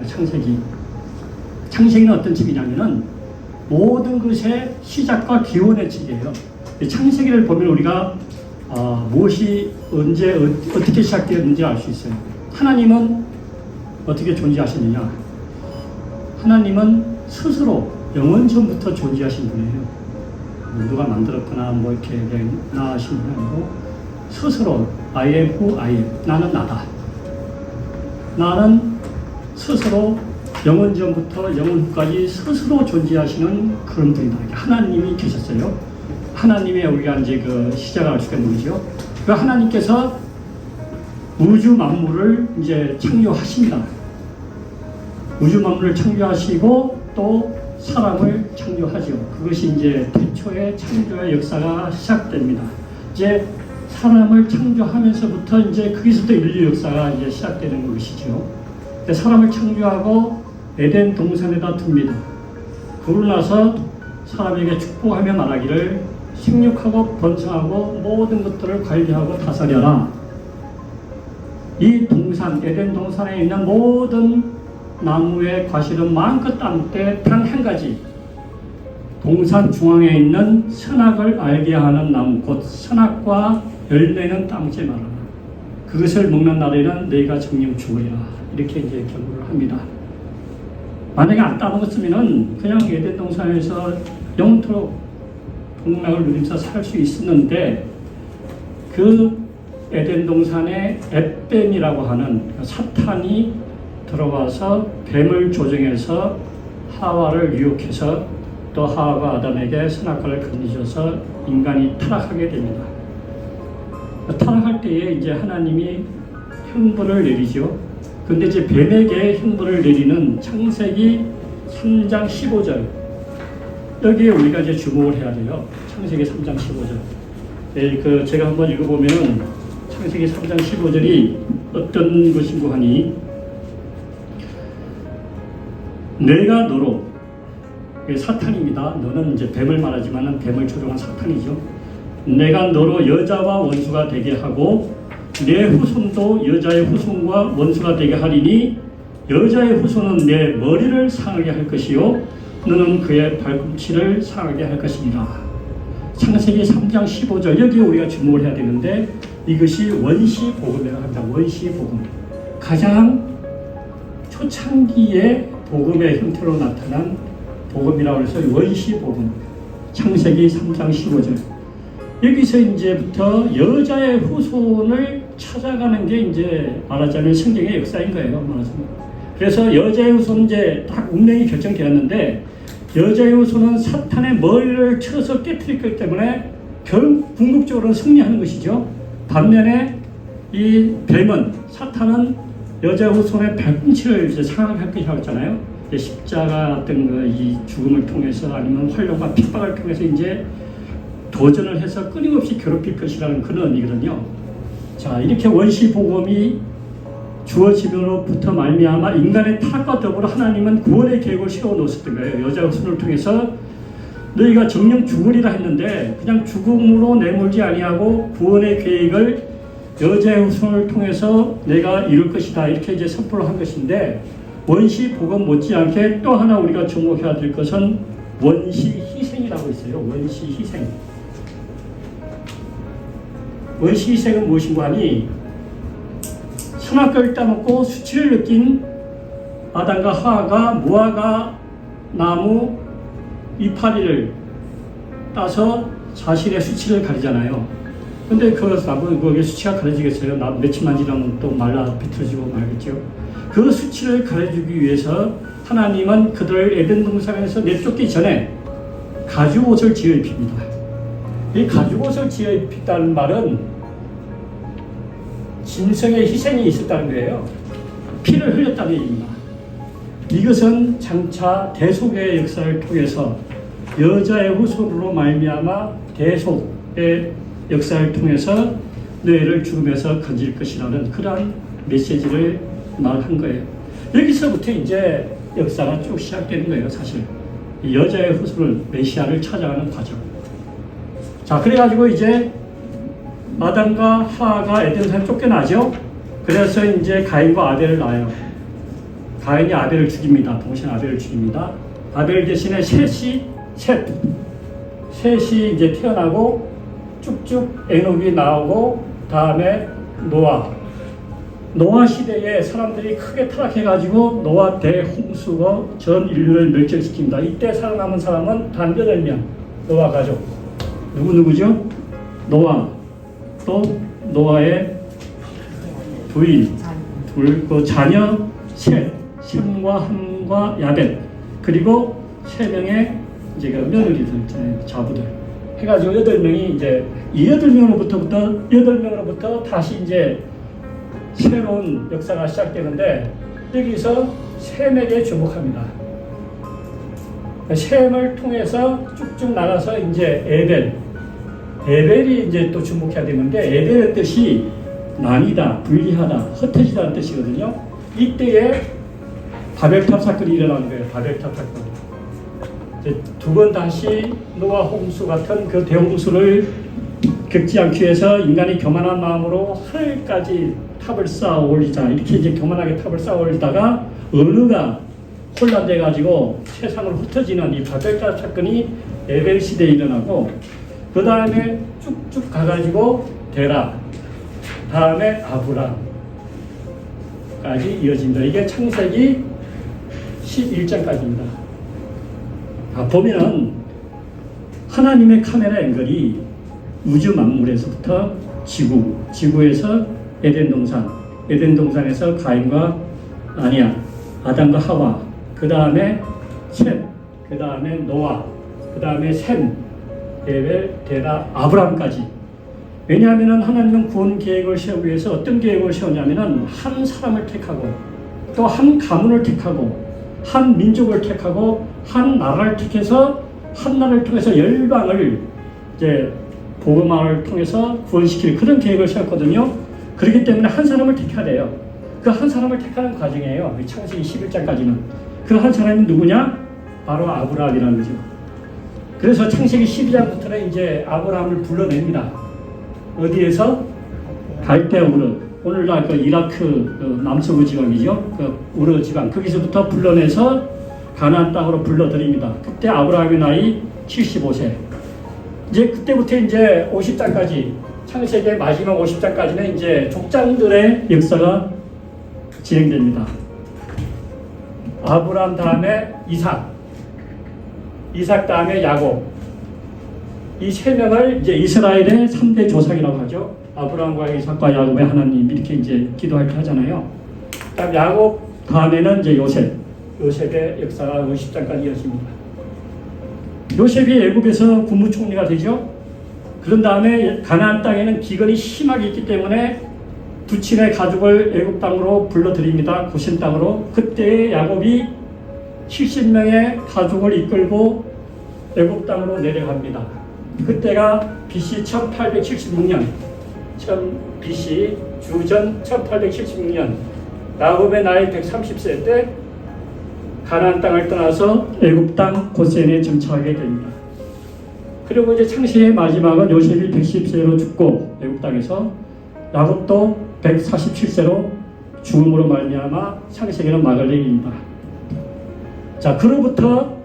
창세기. 창세기는 어떤 책이냐면은 모든 것의 시작과 기원의 책이에요. 창세기를 보면 우리가 무엇이 언제 어떻게 시작되었는지 알 수 있어요. 하나님은 어떻게 존재하셨느냐? 하나님은 스스로 영원 전부터 존재하신 분이에요. 누가 만들었거나 뭐 이렇게 나하신 분이 아니고 스스로 I am who I am. 나는 나다. 나는 스스로 영원 전부터 영원 후까지 스스로 존재하시는 그런 분이다. 하나님이 계셨어요. 하나님의 우리가 이제 그 시작을 알 수가 있는 거죠. 그 하나님께서 우주 만물을 이제 창조하십니다. 우주 만물을 창조하시고 또 사람을 창조하죠. 그것이 이제 태초의 창조의 역사가 시작됩니다. 이제 사람을 창조하면서부터 이제 거기서부터 인류 역사가 이제 시작되는 것이죠. 사람을 창조하고 에덴 동산에다 둡니다. 그러고 나서 사람에게 축복하며 말하기를 생육하고 번성하고 모든 것들을 관리하고 다스려라. 이 동산, 에덴 동산에 있는 모든 나무의 과실은 마음껏 따먹되 단 한 가지, 동산 중앙에 있는 선악을 알게 하는 나무 곧 선악과 열매는 따먹지 말아라. 그것을 먹는 날에는 너희가 정령 죽으리라. 이렇게 이제 경고를 합니다. 만약에 안 따먹었으면은 그냥 에덴 동산에서 영토록 복락을 누리면서 살 수 있었는데, 그 에덴 동산에 엡뱀이라고 하는 사탄이 들어와서 뱀을 조종해서 하와를 유혹해서 또 하와가 아담에게 선악과를 건네줘서 인간이 타락하게 됩니다. 타락할 때에 이제 하나님이 형벌을 내리죠. 근데 이제 뱀에게 형벌을 내리는 창세기 3장 15절. 여기에 우리가 이제 주목을 해야 돼요. 창세기 3장 15절. 네, 제가 한번 읽어보면은 창세기 3장 15절이 어떤 것인고 하니, 내가 너로, 사탄입니다. 너는 이제 뱀을 말하지만은 뱀을 조종한 사탄이죠. 내가 너로 여자와 원수가 되게 하고 내 후손도 여자의 후손과 원수가 되게 하리니 여자의 후손은 내 머리를 상하게 할 것이요 너는 그의 발꿈치를 상하게 할 것이니라. 창세기 3장 15절, 여기에 우리가 주목을 해야 되는데 이것이 원시복음이라고 합니다. 원시복음. 가장 초창기의 복음의 형태로 나타난 복음이라고 해서 원시복음. 창세기 3장 15절. 여기서 이제부터 여자의 후손을 찾아가는 게 이제 말하자면 성경의 역사인 거예요. 말하자면. 그래서 여자의 후손은 이제 딱 운명이 결정되었는데, 여자의 후손은 사탄의 머리를 쳐서 깨뜨릴 거기 때문에 결국 궁극적으로 승리하는 것이죠. 반면에 이 뱀은, 사탄은 여자의 후손의 발꿈치를 이제 상하게 할 것이라고 했잖아요. 십자가 같은 이 죽음을 통해서 아니면 환란과 핍박을 통해서 이제 도전을 해서 끊임없이 괴롭힐 것이라는 그런 의미거든요. 자, 이렇게 원시복음이 주어짐으로부터 말미암아 인간의 타락과 더불어 하나님은 구원의 계획을 세워놓으셨던 거예요. 여자의 후손을 통해서 너희가 정령 죽으리라 했는데 그냥 죽음으로 내몰지 아니하고 구원의 계획을 여자의 후손을 통해서 내가 이룰 것이다. 이렇게 이제 선포를 한 것인데, 원시복음 못지않게 또 하나 우리가 주목해야 될 것은 원시희생이라고 있어요. 원시희생. 원시희생은 무엇인고 하니, 선악과를 따먹고 수치를 느낀 아담과 하와가 무화과 나무 이파리를 따서 자신의 수치를 가리잖아요. 근데 그게 수치가 가려지겠어요? 며칠만 지나면 또 말라 비틀어지고 말겠죠. 그 수치를 가려주기 위해서 하나님은 그들을 에덴 동산에서 내쫓기 전에 가죽옷을 지어 입힙니다. 이 가죽옷을 지어 입혔다는 말은 짐승의 희생이 있었다는 거예요. 피를 흘렸다는 얘기입니다. 이것은 장차 대속의 역사를 통해서 여자의 후손으로 말미암아 대속의 역사를 통해서 너희를 죽음에서 건질 것이라는 그러한 메시지를 말한 거예요. 여기서부터 이제 역사가 쭉 시작되는 거예요. 사실 여자의 후손을, 메시아를 찾아가는 과정. 자, 그래가지고 이제 아담과 하와가 에덴 동산에 쫓겨나죠. 그래서 이제 가인과 아벨을 낳아요. 가인이 아벨을 죽입니다. 동생 아벨을 죽입니다. 아벨 대신에 셋이 이제 태어나고 쭉쭉 에녹이 나오고 다음에 노아 시대에 사람들이 크게 타락해가지고 노아 대홍수가 전 인류를 멸절시킵니다. 이때 살아남은 사람은 단 8명. 노아 가족. 누구죠? 노아, 또 노아의 부인, 그 자녀 셈과 함과 야벳, 그리고 3명의 이제 그 며느리들 있잖아요. 자부들. 해가지고 8명이 이제 이 8명으로부터 다시 이제 새로운 역사가 시작되는데 여기서 셈에게 주목합니다. 셈을 통해서 쭉쭉 나가서 이제 에벨이 이제 또 주목해야 되는데 에벨의 뜻이 나뉘다, 분리하다, 흩어지다는 뜻이거든요. 이때에 바벨탑 사건이 일어나는 거예요. 바벨탑 사건. 두 번 다시 노아 홍수 같은 그 대홍수를 겪지 않기 위해서 인간이 교만한 마음으로 하늘까지 탑을 쌓아 올리자 이렇게 이제 교만하게 탑을 쌓아 올리다가 어느가 혼란돼 가지고 세상으로 흩어지는 이 바벨탑 사건이 에벨 시대에 일어나고 그 다음에 쭉쭉 가가지고 데라, 다음에 아브람까지 이어진다. 이게 창세기 11장까지입니다. 보면은 하나님의 카메라 앵글이 우주 만물에서부터 지구에서 에덴 동산에서 가인과 아담과 하와, 그 다음에 셋, 그 다음에 노아, 그 다음에 셈, 에벨, 데라, 아브람까지. 왜냐하면 하나님은 구원 계획을 세우기 위해서 어떤 계획을 세우냐면은 한 사람을 택하고 또 한 가문을 택하고 한 민족을 택하고 한 나라를 택해서 한 나라를 통해서 열방을 이제 복음화를 통해서 구원시키는 그런 계획을 세웠거든요. 그렇기 때문에 한 사람을 택해야 돼요. 그 한 사람을 택하는 과정이에요. 창세기 11장까지는. 그 한 사람이 누구냐? 바로 아브라함이라는 거죠. 그래서 창세기 12장부터는 이제 아브라함을 불러냅니다. 어디에서? 갈대아 우르. 오늘날 그 이라크 그 남서부 지방이죠. 그 우르 지방. 거기서부터 불러내서 가나안 땅으로 불러들입니다. 그때 아브라함의 나이 75세. 이제 그때부터 이제 50장까지, 창세기의 마지막 50장까지는 이제 족장들의 역사가 진행됩니다. 아브라함 다음에 이삭 다음에 야곱. 이 3명을 이제 이스라엘의 3대 조상이라고 하죠. 아브라함과 이삭과 야곱의 하나님 이렇게 이제 기도할 때 하잖아요. 그다음 야곱 다음에는 이제 요셉의 역사가 50장까지 이어집니다. 요셉이 애굽에서 국무총리가 되죠. 그런 다음에 가나안 땅에는 기근이 심하게 있기 때문에 두 친의 가족을 애굽 땅으로 불러들입니다. 고센 땅으로. 그때 야곱이 70명의 가족을 이끌고 애굽 땅으로 내려갑니다. 그때가 BC 1876년, BC 주전 1876년, 야곱의 나이 130세 때 가나안 땅을 떠나서 애굽 땅 고센에 정착하게 됩니다. 그리고 이제 창세기의 마지막은 요셉이 110세로 죽고 애굽 땅에서, 야곱도 147세로 죽음으로 말미암아 창세기는 막을 내립니다. 자, 그로부터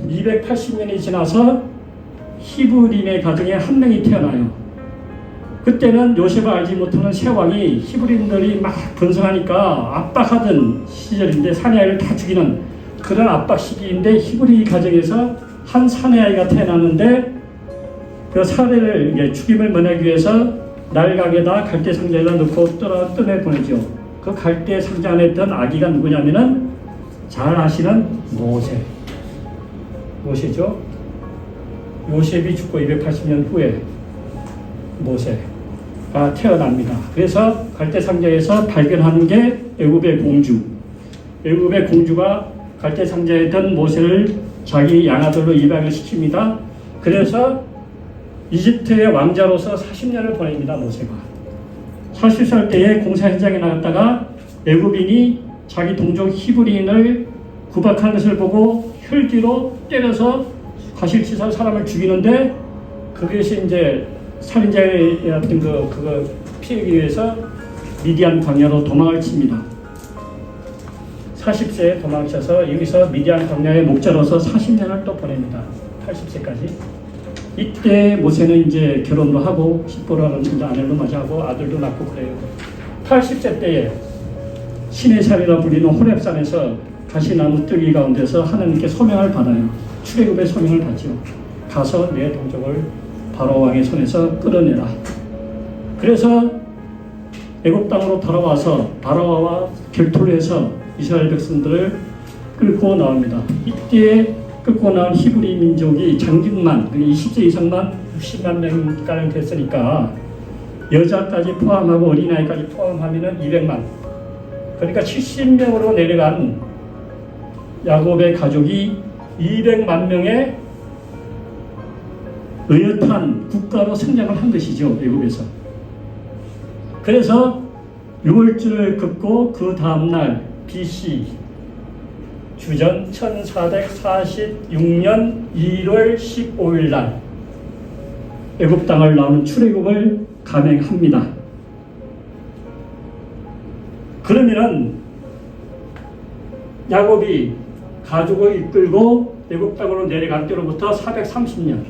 280년이 지나서 히브리인의 가정에 한 명이 태어나요. 그때는 요셉을 알지 못하는 세왕이 히브리인들이 막 번성하니까 압박하던 시절인데, 사내아이를 다 죽이는 그런 압박 시기인데, 히브리 가정에서 한 사내아이가 태어났는데 그 사내를 죽임을 면하기 위해서 날강에다 갈대 상자에다 넣고 떠내보내죠. 그 갈대 상자 안에 있던 아기가 누구냐면은 잘 아시는 모세죠. 요셉이 죽고 280년 후에 모세가 태어납니다. 그래서 갈대 상자에서 발견한 게 애굽의 공주가 갈대 상자에 있던 모세를 자기 양아들로 입양을 시킵니다. 그래서 이집트의 왕자로서 40년을 보냅니다. 모세가 40살 때에 공사 현장에 나갔다가 애굽인이 자기 동족 히브리인을 구박하는 것을 보고 혈기로 때려서 과실치사 사람을 죽이는데, 그것이 이제 살인자의 어떤 그거 피하기 위해서 미디안 광야로 도망을 칩니다. 40세에 도망쳐서 여기서 미디안 광야의 목자로서 40년을 또 보냅니다. 80세까지. 이때 모세는 이제 결혼도 하고 십보라는 아내를 맞이하고 아들도 낳고 그래요. 80세 때에 신의 산이라 불리는 호렙산에서 가시나무 뜨기 가운데서 하나님께 소명을 받아요. 출애굽의 소명을 받죠. 가서 내 동족을 바로 왕의 손에서 끌어내라. 그래서 애굽 땅으로 돌아와서 바로와 결투를 해서 이스라엘 백성들을 끌고 나옵니다. 이때 끌고 나온 히브리 민족이 장직만 20세 이상만 60만 명가량 됐으니까 여자까지 포함하고 어린아이까지 포함하면 200만. 그러니까 70명으로 내려간 야곱의 가족이 200만 명의 의젓한 국가로 성장을 한 것이죠. 애굽에서. 그래서 6월절을 긋고 그 다음날 BC 주전 1446년 1월 15일 날 애굽 땅을 나오는 출애굽을 감행합니다. 그러면은 야곱이 가족을 이끌고 애굽 땅으로 내려갈 때로부터 430년,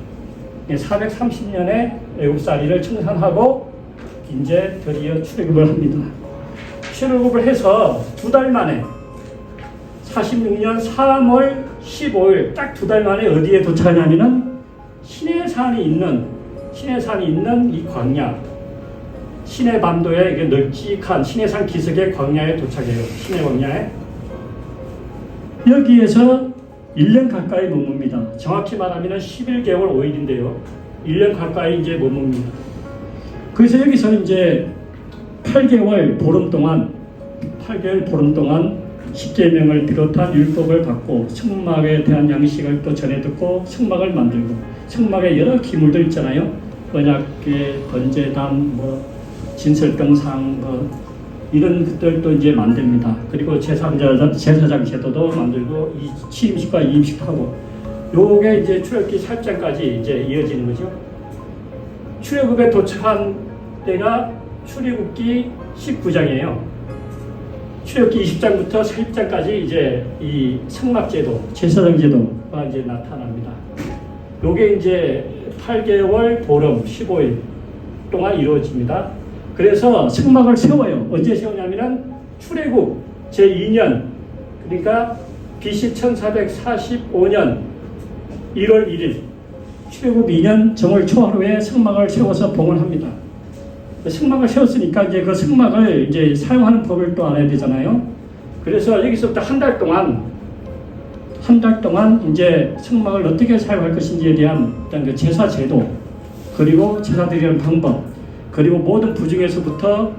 430년의 애굽살이를 청산하고 이제 드디어 출애굽을 합니다. 출애굽을 해서 2달 만에 46년 3월 15일 딱 2달 만에 어디에 도착하냐면은 시내산이 있는 이 광야, 시내 반도의 이게 널찍한 시내산 기슭의 광야에 도착해요. 시내 광야에. 여기에서 1년 가까이 머뭅니다. 정확히 말하면 11개월 5일인데요. 1년 가까이 이제 머뭅니다. 그래서 여기서는 이제 8개월 보름 동안 10계명을 비롯한 율법을 받고 성막에 대한 양식을 또 전해 듣고 성막을 만들고 성막에 여러 기물들 있잖아요. 언약궤, 번제단, 진설병상 이런 것들도 이제 만듭니다. 그리고 제사장 제도도 만들고 취임식과 이임식도 하고 요게 이제 출애굽기 4장까지 이제 이어지는 거죠. 출애굽에 도착한 때가 출애굽기 19장이에요. 출애굽기 20장부터 40장까지 이제 이 성막제도, 제사장 제도가 이제 나타납니다. 요게 이제 8개월 보름 15일 동안 이루어집니다. 그래서 성막을 세워요. 언제 세우냐면은 출애굽 제2년, 그러니까 BC 1445년 1월 1일 출애굽 2년 정월 초하루에 성막을 세워서 봉헌합니다. 성막을 세웠으니까 이제 그 성막을 이제 사용하는 법을 또 알아야 되잖아요. 그래서 여기서부터 한 달 동안 이제 성막을 어떻게 사용할 것인지에 대한 일단 그 제사 제도, 그리고 제사 드리는 방법, 그리고 모든 부중에서부터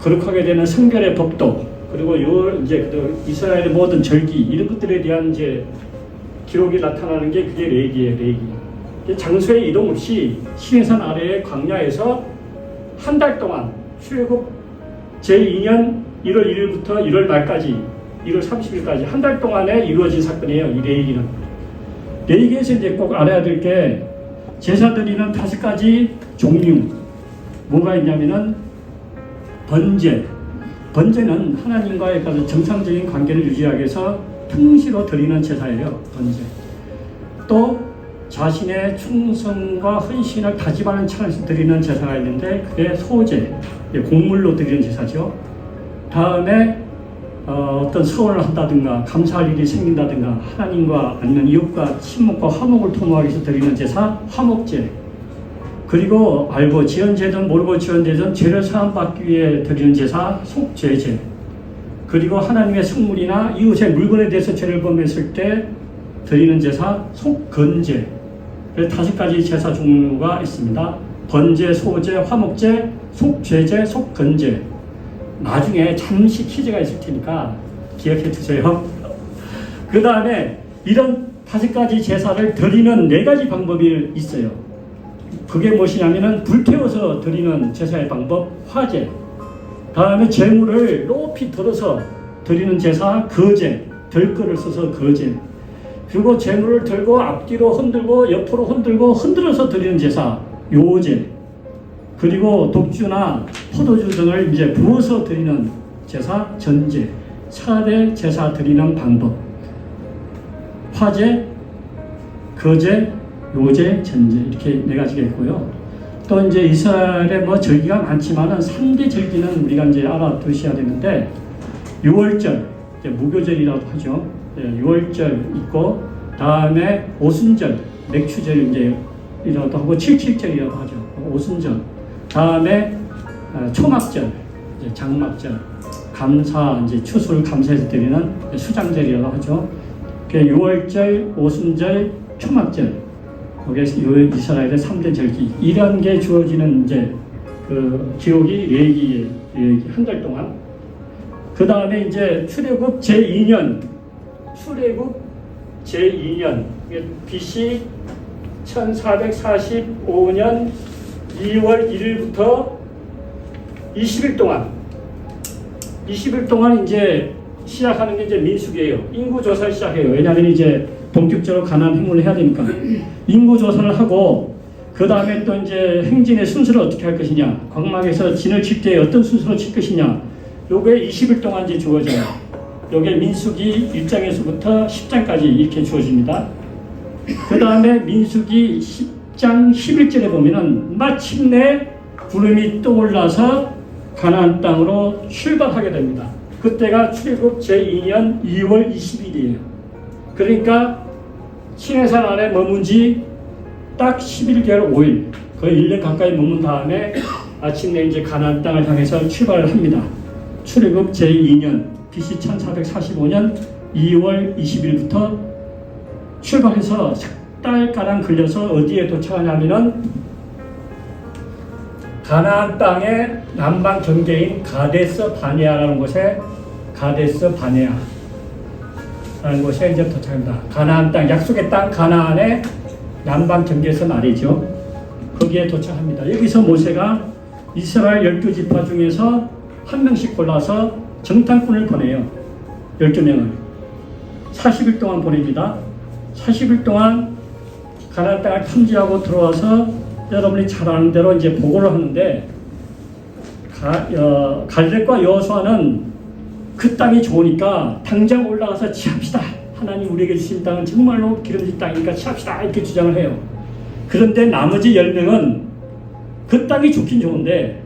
거룩하게 되는 성별의 법도, 그리고 이제 이스라엘의 모든 절기 이런 것들에 대한 이제 기록이 나타나는 게 그게 레위기예요. 레위기. 장소에 이동 없이 시내산 아래의 광야에서 한 달 동안 출애굽 제2년 1월 1일부터 1월 말까지 1월 30일까지 한 달 동안에 이루어진 사건이에요. 이 레위기는. 레위기에서 이제 꼭 알아야 될 게 제사 드리는 5가지 종류 뭐가 있냐면은 번제는 하나님과의 정상적인 관계를 유지하기 위해서 통시로 드리는 제사예요. 번제. 또 자신의 충성과 헌신을 다짐하는 차원에서 드리는 제사가 있는데 그게 소제, 곡물로 드리는 제사죠. 다음에 어떤 서원을 한다든가 감사할 일이 생긴다든가 하나님과 아니면 이웃과 친목과 화목을 도모하기 위해서 드리는 제사 화목제, 그리고 알고 지연제든 모르고 지연제든 죄를 사함받기 위해 드리는 제사 속죄제, 그리고 하나님의 성물이나 이웃의 물건에 대해서 죄를 범했을 때 드리는 제사 속건제. 5가지 제사 종류가 있습니다. 번제, 소제, 화목제, 속죄제, 속건제. 나중에 잠시 퀴즈가 있을 테니까 기억해 두세요. 그 다음에 이런 5가지 제사를 드리는 4가지 방법이 있어요. 그게 무엇이냐면은 불태워서 드리는 제사의 방법, 화제. 다음에 재물을 높이 들어서 드리는 제사, 거제. 덜거를 써서 거제. 그리고 재물을 들고 앞뒤로 흔들고 옆으로 흔들고 흔들어서 드리는 제사, 요제. 그리고 독주나 포도주 등을 이제 부어서 드리는 제사, 전제. 차례 제사 드리는 방법. 화제, 거제, 요제, 전제 이렇게 네 가지가 있고요. 또 이제 이스라엘에 뭐 절기가 많지만은 3대 절기는 우리가 이제 알아두셔야 되는데 6월절, 무교절이라고 하죠. 6월절 있고 다음에 오순절, 맥추절 이제 이라도 하고 77절이라고 하죠. 오순절. 다음에 초막절, 이제 장막절, 감사 이제 추수를 감사해서 드리는 수장절이라고 하죠. 6월절, 오순절, 초막절. 거기에 이스라엘의 3대 절기. 이런 게 주어지는 이제 그 기록이 레위기 한 달 동안. 그 다음에 이제 출애굽 제2년, BC 1445년 2월 1일부터 20일 동안 이제 시작하는 게 이제 민수기예요. 인구 조사를 시작해요. 왜냐하면 이제 본격적으로 가나안 행군을 해야 되니까 인구 조사를 하고 그 다음에 또 이제 행진의 순서를 어떻게 할 것이냐, 광막에서 진을 칠 때 어떤 순서로 칠 것이냐, 요게 20일 동안 이제 주어져요. 요게 민수기 1장에서부터 10장까지 이렇게 주어집니다. 그 다음에 민수기 10장 11절에 보면은 마침내 구름이 떠올라서 가나안 땅으로 출발하게 됩니다. 그때가 출애굽 제2년 2월 20일이에요. 그러니까 시내산 안에 머문 지 딱 11개월 5일, 거의 1년 가까이 머문 다음에 아침에 이제 가나안 땅을 향해서 출발을 합니다. 출애굽 제2년 BC 1445년 2월 20일부터 출발해서 석 달가량 걸려서 어디에 도착하냐면은 가나안 땅의 남방 경계인 가데스 바네아라는 곳에 이제 도착합니다. 가나안 땅, 약속의 땅 가나안의 남방 경계에서 말이죠. 거기에 도착합니다. 여기서 모세가 이스라엘 12지파 중에서 한 명씩 골라서 정탐꾼을 보내요. 12명을 40일 동안 보냅니다. 40일 동안 가나안 땅을 탐지하고 들어와서 여러분이 잘 아는 대로 이제 보고를 하는데 갈렙과 여호수아는 그 땅이 좋으니까 당장 올라가서 취합시다. 하나님 우리에게 주신 땅은 정말로 기름진 땅이니까 취합시다. 이렇게 주장을 해요. 그런데 나머지 10명은 그 땅이 좋긴 좋은데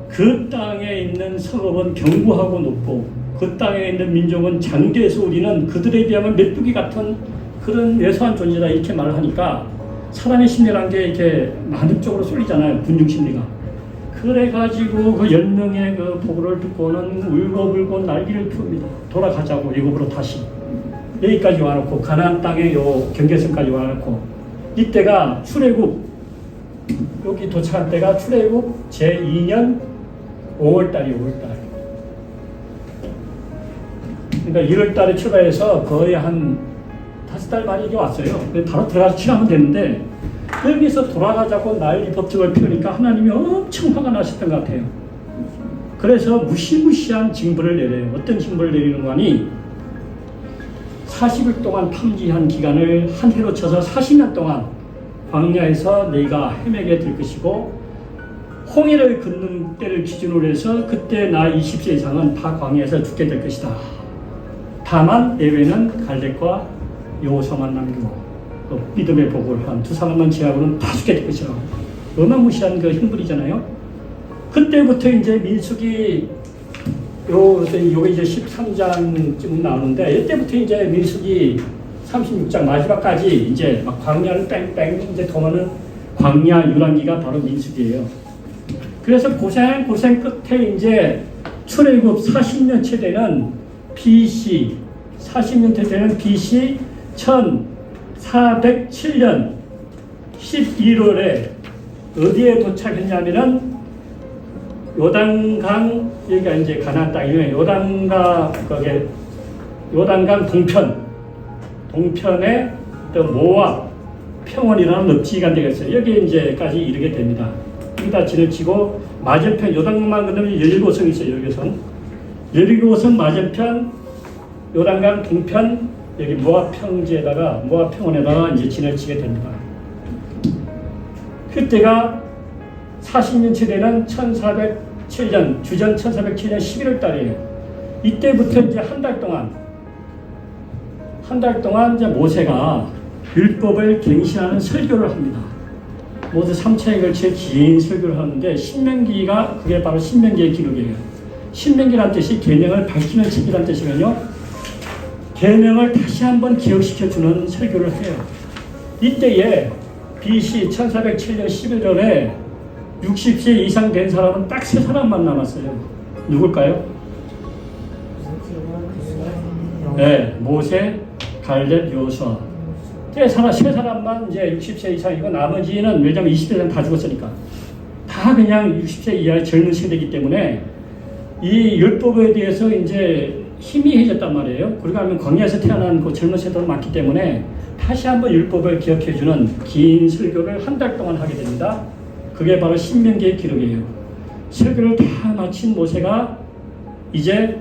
그 땅에 있는 성읍은 견고하고 높고 그 땅에 있는 민족은 장대에서 우리는 그들에 비하면 메뚜기 같은 그런 왜소한 존재다 이렇게 말을 하니까 사람의 심리라는 게 이렇게 만능적으로 쏠리잖아요. 군중심리가. 그래가지고 그 10명의 그 보고를 듣고는 울고불고 난리를 피웁니다. 돌아가자고 애굽으로 다시. 여기까지 와놓고 가나안 땅의 요 경계선까지 와놓고 이때가 출애굽 여기 도착한 때가 출애굽 제2년 5월달이에요. 그러니까 1월달에 출발해서 거의 한 5달 만에 이게 왔어요. 바로 들어가서 취하면 되는데 여기서 돌아가자고 난리 법석을 피우니까 하나님이 엄청 화가 나셨던 것 같아요. 그래서 무시무시한 징벌을 내려요. 어떤 징벌을 내리는 거니 40일 동안 탐지한 기간을 한 해로 쳐서 40년 동안 광야에서 네가 헤매게 될 것이고 홍해를 걷는 때를 기준으로 해서 그때 나이 20세 이상은 다 광야에서 죽게 될 것이다. 다만 예외는 갈렙과 여호수아만 남기고 또 믿음의 복을 한 두 사람만 제하고는 다 죽게 될 것이라고. 어마무시한 그 형벌이잖아요. 그때부터 이제 민수기 요게 이제 13장쯤 나오는데 이때부터 이제 민수기 36장 마지막까지 이제 막 광야를 뺑뺑 이제 도는 광야 유랑기가 바로 민수기예요. 그래서 고생 끝에 이제 출애굽 40년째 되는 BC 40년째 되는 BC 1407년 11월에 어디에 도착했냐면은 요단강 여기가 이제 가나안 땅이에요. 요단강 동편에 또 모압 평원이라는 늪지기가 되겠어요. 여기 이제까지 이르게 됩니다. 여기다 진을 치고 맞은편 요단강만 건너면 17성 있어요. 여기선 맞은편 요단강 동편 여기 모압 평원에다가 이제 진을 치게 됩니다. 그때가 40년째 되는 1407년 주전 1407년 11월 달이에요. 이때부터 이제 한 달 동안 이제 모세가 율법을 갱신하는 설교를 합니다. 모두 3차에 걸쳐 긴 설교를 하는데 신명기가 그게 바로 신명기의 기록이에요. 신명기란 뜻이 계명을 밝히는 책이란 뜻이거든요. 계명을 다시 한번 기억시켜주는 설교를 해요. 이때에 BC 1407년 11월에 60세 이상 된 사람은 딱 3사람만 남았어요. 누굴까요? 네, 모세, 갈렙, 여호수아. 세 사람만 이제 60세 이상이고 나머지는 왜냐면 20대는 다 죽었으니까 다 그냥 60세 이하의 젊은 세대이기 때문에 이 율법에 대해서 이제 희미해졌단 말이에요. 그러고 하면 광야에서 태어난 그 젊은 세대도 많기 때문에 다시 한번 율법을 기억해주는 긴 설교를 한 달 동안 하게 됩니다. 그게 바로 신명기의 기록이에요. 설교를 다 마친 모세가 이제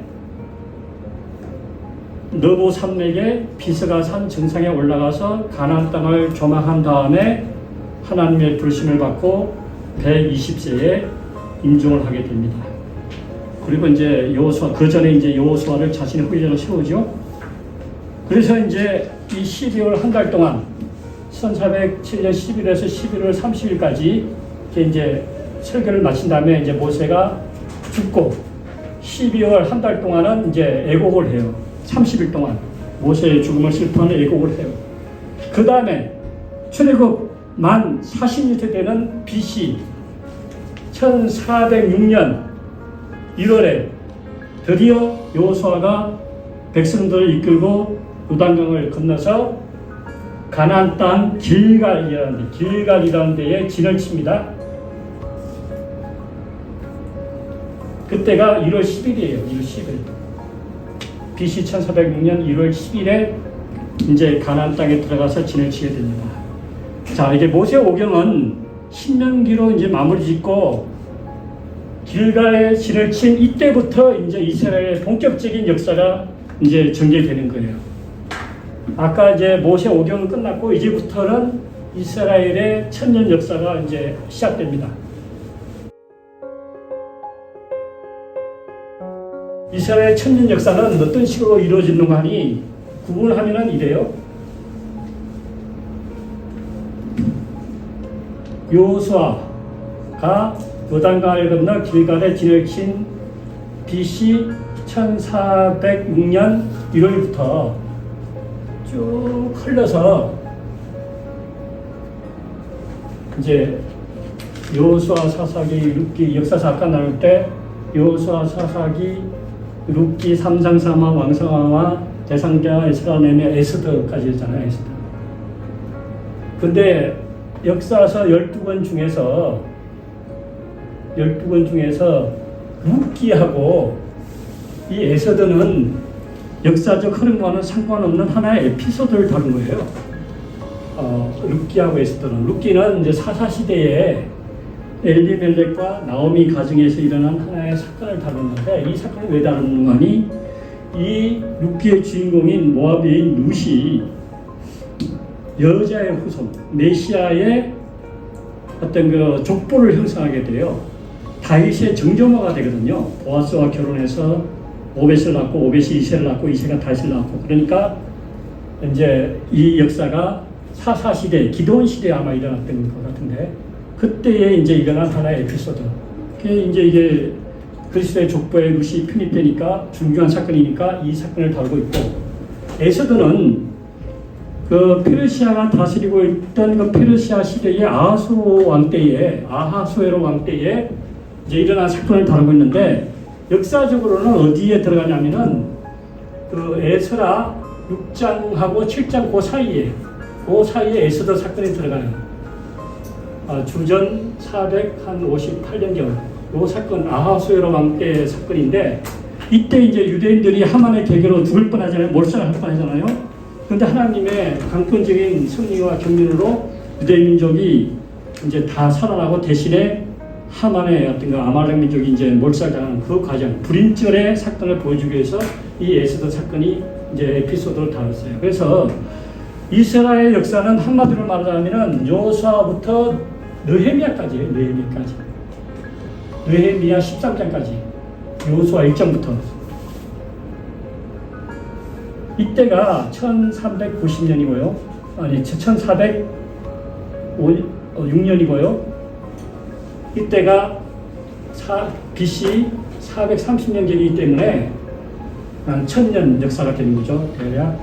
느보 산맥의 비스가 산 정상에 올라가서 가나안 땅을 조망한 다음에 하나님의 불심을 받고 120세에 임종을 하게 됩니다. 그리고 이제 여호수아 그 전에 이제 여호수아를 자신의 후계자로 세우죠. 그래서 이제 이 12월 한 달 동안 1407년 10일에서 11월 30일까지 이제 설교를 마친 다음에 이제 모세가 죽고 12월 한 달 동안은 이제 애곡을 해요. 30일 동안 모세의 죽음을 슬퍼하는 애곡을 해요. 그 다음에 출애굽 만 40일 되는 BC 1406년 1월에 드디어 여호수아가 백성들을 이끌고 요단강을 건너서 가나안 땅 길갈이라는 데에 진을 칩니다. 그때가 1월 10일이에요. 1월 10일. BC 1406년 1월 10일에 이제 가나안 땅에 들어가서 진을 치게 됩니다. 자, 이게 모세 오경은 신명기로 이제 마무리 짓고 길갈에 진을 친 이때부터 이제 이스라엘의 본격적인 역사가 이제 전개되는 거예요. 아까 이제 모세 오경은 끝났고 이제부터는 이스라엘의 천년 역사가 이제 시작됩니다. 이스라엘 천년 역사는 어떤 식으로 이루어지는가 하니 구분하면은 이래요. 여호수아가 요단강을 건너 길갈에 진을 친 BC 1406년 1월부터 쭉 흘러서 이제 여호수아, 사사기, 룻기 역사 사건 나눌 때 여호수아, 사사기, 룻기, 삼상사마, 왕성왕화, 대상자, 에스라, 네헤미야, 에스더까지 했잖아요. 에스더. 근데 역사서 12권 중에서 룻기하고 이 에스더는 역사적 흐름과는 상관없는 하나의 에피소드를 다룬 거예요. 룻기하고 에스더는. 룻기는 이제 사사시대에 엘리멜렉과 나오미 가정에서 일어난 하나의 사건을 다뤘는데 이 사건을 왜 다루는가 하니 이 룻기의 주인공인 모압인 룻이 여자의 후손, 메시아의 어떤 그 족보를 형성하게 돼요. 다윗의 정조모가 되거든요. 보아스와 결혼해서 오벳을 낳고 오벳이 이새를 낳고 이새가 다윗을 낳고 그러니까 이제 이 역사가 사사시대, 기드온 시대에 아마 일어났던 것 같은데 그때에 이제 일어난 하나의 에피소드. 그게 이제 이게 그리스도의 족보에 룻이 편입되니까 중요한 사건이니까 이 사건을 다루고 있고 에스더는 그 페르시아가 다스리고 있던 그 페르시아 시대의 아하수에로 왕 때에 이제 일어난 사건을 다루고 있는데 역사적으로는 어디에 들어가냐면은 그 에스라 6장하고 7장 그 사이에 에스더 사건이 들어가요. 주전 458년경 이 사건 아하수에로 왕 때 사건인데 이때 이제 유대인들이 하만의 계계로 죽을 뻔하잖아요. 몰살할 뻔하잖아요. 그런데 하나님의 강권적인 승리와 경륜으로 유대인 민족이 이제 다 살아나고 대신에 하만의 어떤 그 아말렉 민족이 이제 몰살당하는 그 과정, 불임절의 사건을 보여주기 위해서 이 에스더 사건이 이제 에피소드를 다뤘어요. 그래서 이스라엘 역사는 한마디로 말하자면은 여호수아부터 느헤미야까지예요. 느헤미야 13장까지 여호수아 1장부터 이때가 1390년이고요. 아니 1406년이고요. 이때가 BC 430년경이기 때문에 한 1000년 역사가 되는 거죠. 대략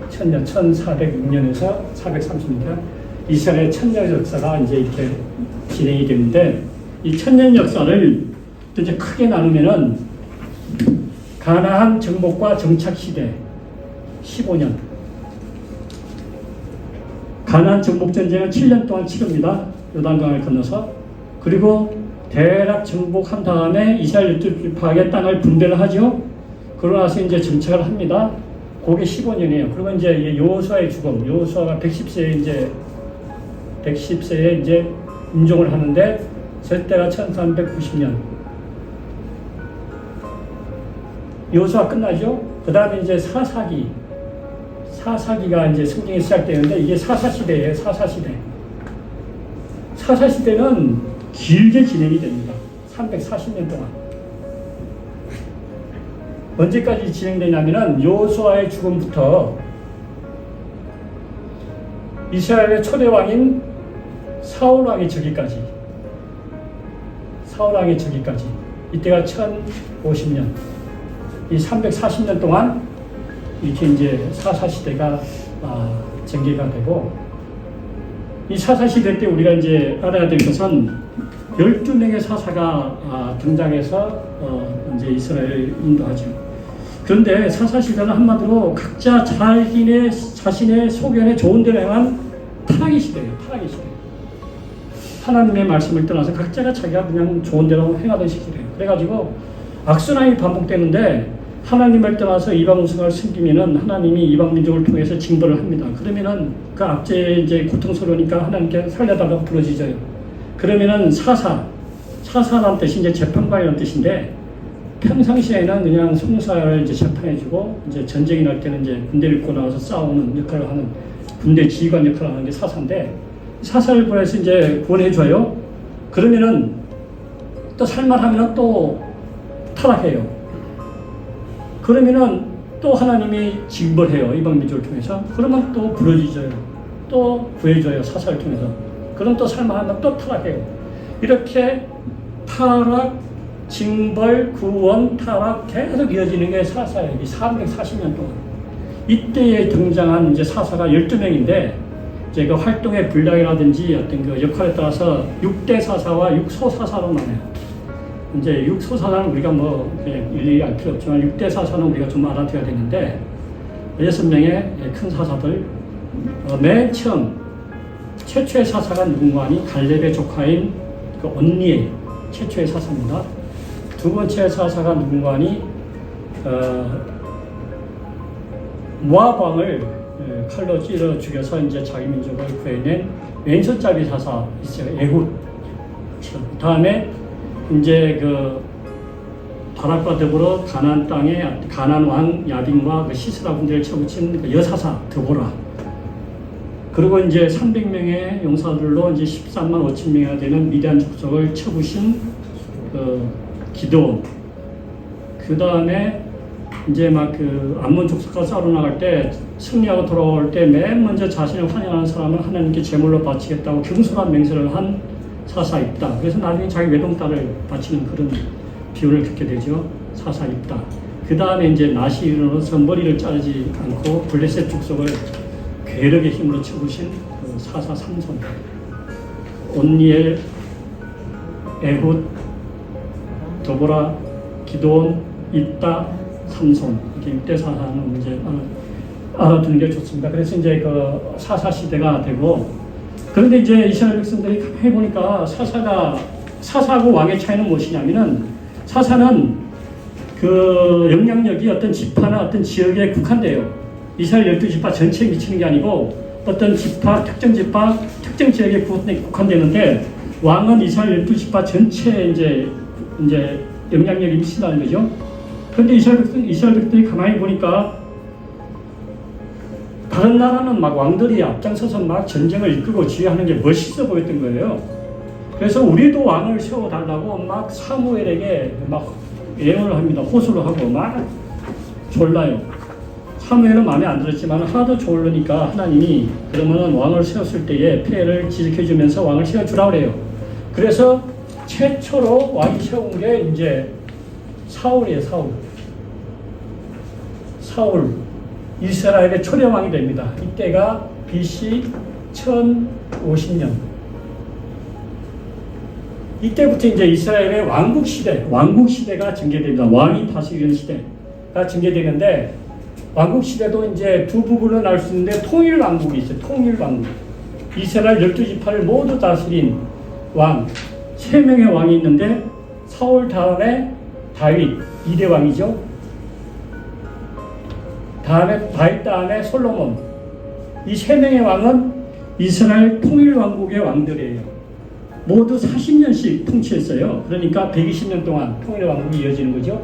1000년, 1406년에서 430년. 이스라엘의 1000년 역사가 이제 이렇게 진행이 되는데, 이 1000년 역사를 이제 크게 나누면은 가나안 정복과 정착 시대 15년. 가나안 정복 전쟁은 7년 동안 치릅니다. 요단강을 건너서. 그리고 대략 정복한 다음에 이스라엘 12지파에게 땅을 분배를 하죠. 그러고 나서 이제 정착을 합니다. 그게 15년이에요. 그리고 이제 여호수아의 죽음, 여호수아가 110세에 이제 임종을 하는데, 저때가 1390년. 여호수아 끝나죠. 그 다음에 이제 사사기가 이제 성경이 시작되는데, 이게 사사시대예요. 사사시대. 사사시대는 길게 진행이 됩니다. 340년 동안. 언제까지 진행되냐면은 여호수아의 죽음부터 이스라엘의 초대 왕인 사울 왕의 즉위까지. 이때가 1050년. 이 340년 동안 이렇게 이제 사사시대가 전개가 되고, 이 사사시대 때 우리가 이제 알아야 될 것은 12명의 사사가 등장해서 이제 이스라엘을 인도하죠. 그런데 사사시대는 한마디로 각자 자신의 소견에 좋은 대로 행한 타락의 시대예요. 타락의 시대. 하나님의 말씀을 떠나서 각자가 자기가 그냥 좋은 대로 행하던 시기래요. 그래가지고 악순환이 반복되는데, 하나님을 떠나서 이방 우상을 숨기면은 하나님이 이방 민족을 통해서 징벌을 합니다. 그러면은 그 악재에 이제 고통스러우니까 하나님께 살려달라고 부르짖어요. 그러면은 사사라는 뜻이 이제 재판관이라는 뜻인데, 평상시에는 그냥 송사를 이제 재판해주고, 이제 전쟁이 날 때는 이제 군대를 입고 나와서 싸우는 역할을 하는, 군대 지휘관 역할을 하는 게 사사인데, 사사를 보내서 이제 구원해줘요. 그러면은 또 살만하면 또 타락해요. 그러면은 또 하나님이 징벌해요. 이방 민족을 통해서. 그러면 또 부르짖어요. 또 구해줘요. 사사를 통해서. 그럼 또 살만하면 또 타락해요. 이렇게 타락, 징벌, 구원, 타락 계속 이어지는 게 사사예요. 440년 동안. 이때에 등장한 이제 사사가 12명인데, 제가 활동의 분량이라든지 어떤 그 역할에 따라서 6대 사사와 6소 사사로 나눠요. 이제 6소 사사는 우리가 뭐 일일이 알 필요 없지만, 6대 사사는 우리가 좀 알아둬야 되는데, 6명의 큰 사사들. 맨 처음 최초의 사사가 누군가 하니 갈렙의 조카인 그 언니엘 최초의 사사입니다. 두 번째 사사가 누군가 하니 모압 왕을 칼로 찔러 죽여서 이제 자기 민족을 구해낸 왼손잡이 사사 있어요. 에훗. 그 다음에 이제 그 바락과 더불어 가나안 땅에 가나안 왕 야빈과 그 시스라 군대를 쳐붙인 그 여사사 드보라. 그리고 이제 300명의 용사들로 이제 13만 5천 명이나 되는 미디안 족속을 쳐부신 기드온. 그 다음에 이제 막 그 암몬 족속과 싸우러 나갈 때 승리하고 돌아올 때 맨 먼저 자신을 환영하는 사람을 하나님께 제물로 바치겠다고 경솔한 맹세를 한 사사 입다. 그래서 나중에 자기 외동딸을 바치는 그런 비유를 듣게 되죠. 사사 입다. 그 다음에 이제 나시 일어나서 머리를 자르지 않고 블레셋 족속을 괴력의 힘으로 쳐부신 그 사사 삼손, 온니엘, 에훗, 도보라, 기드온, 입다, 삼손. 이렇게 6대 사사는 이제 알아두는 게 좋습니다. 그래서 이제 그 사사 시대가 되고, 그런데 이제 이스라엘 백성들이 해보니까 사사하고 왕의 차이는 무엇이냐면은, 사사는 그 영향력이 어떤 지파나 어떤 지역에 국한돼요. 이스라엘 12지파 전체에 미치는 게 아니고 어떤 지파, 특정 지역에 국한되는데, 왕은 이스라엘 12지파 전체에 이제 영향력이 미친다는 거죠. 그런데 이스라엘 백성들이 가만히 보니까 다른 나라는 막 왕들이 앞장서서 막 전쟁을 이끌고 지휘하는 게 멋있어 보였던 거예요. 그래서 우리도 왕을 세워달라고 막 사무엘에게 막 예언을 합니다. 호소를 하고 막 졸라요. 사무엘은 마음에 안 들었지만 하도 좋으니까 하나님이 그러면 왕을 세웠을 때에 폐해를 지적해주면서 왕을 세워주라고 그래요. 그래서 최초로 왕이 세운 게 이제 사울이에요. 사울. 이스라엘의 초려왕이 됩니다. 이때가 BC 1050년. 이때부터 이제 이스라엘의 왕국 시대가 전개됩니다. 왕이 다스리는 시대가 전개되는데, 왕국 시대도 이제 두 부분을 알 수 있는데, 통일 왕국이 있어요. 통일 왕국. 이스라엘 12지파를 모두 다스린 왕, 3명의 왕이 있는데, 사울 다음에 다윗, 2대 왕이죠. 다윗 다음에 솔로몬. 이 3명의 왕은 이스라엘 통일 왕국의 왕들이에요. 모두 40년씩 통치했어요. 그러니까 120년 동안 통일 왕국이 이어지는 거죠.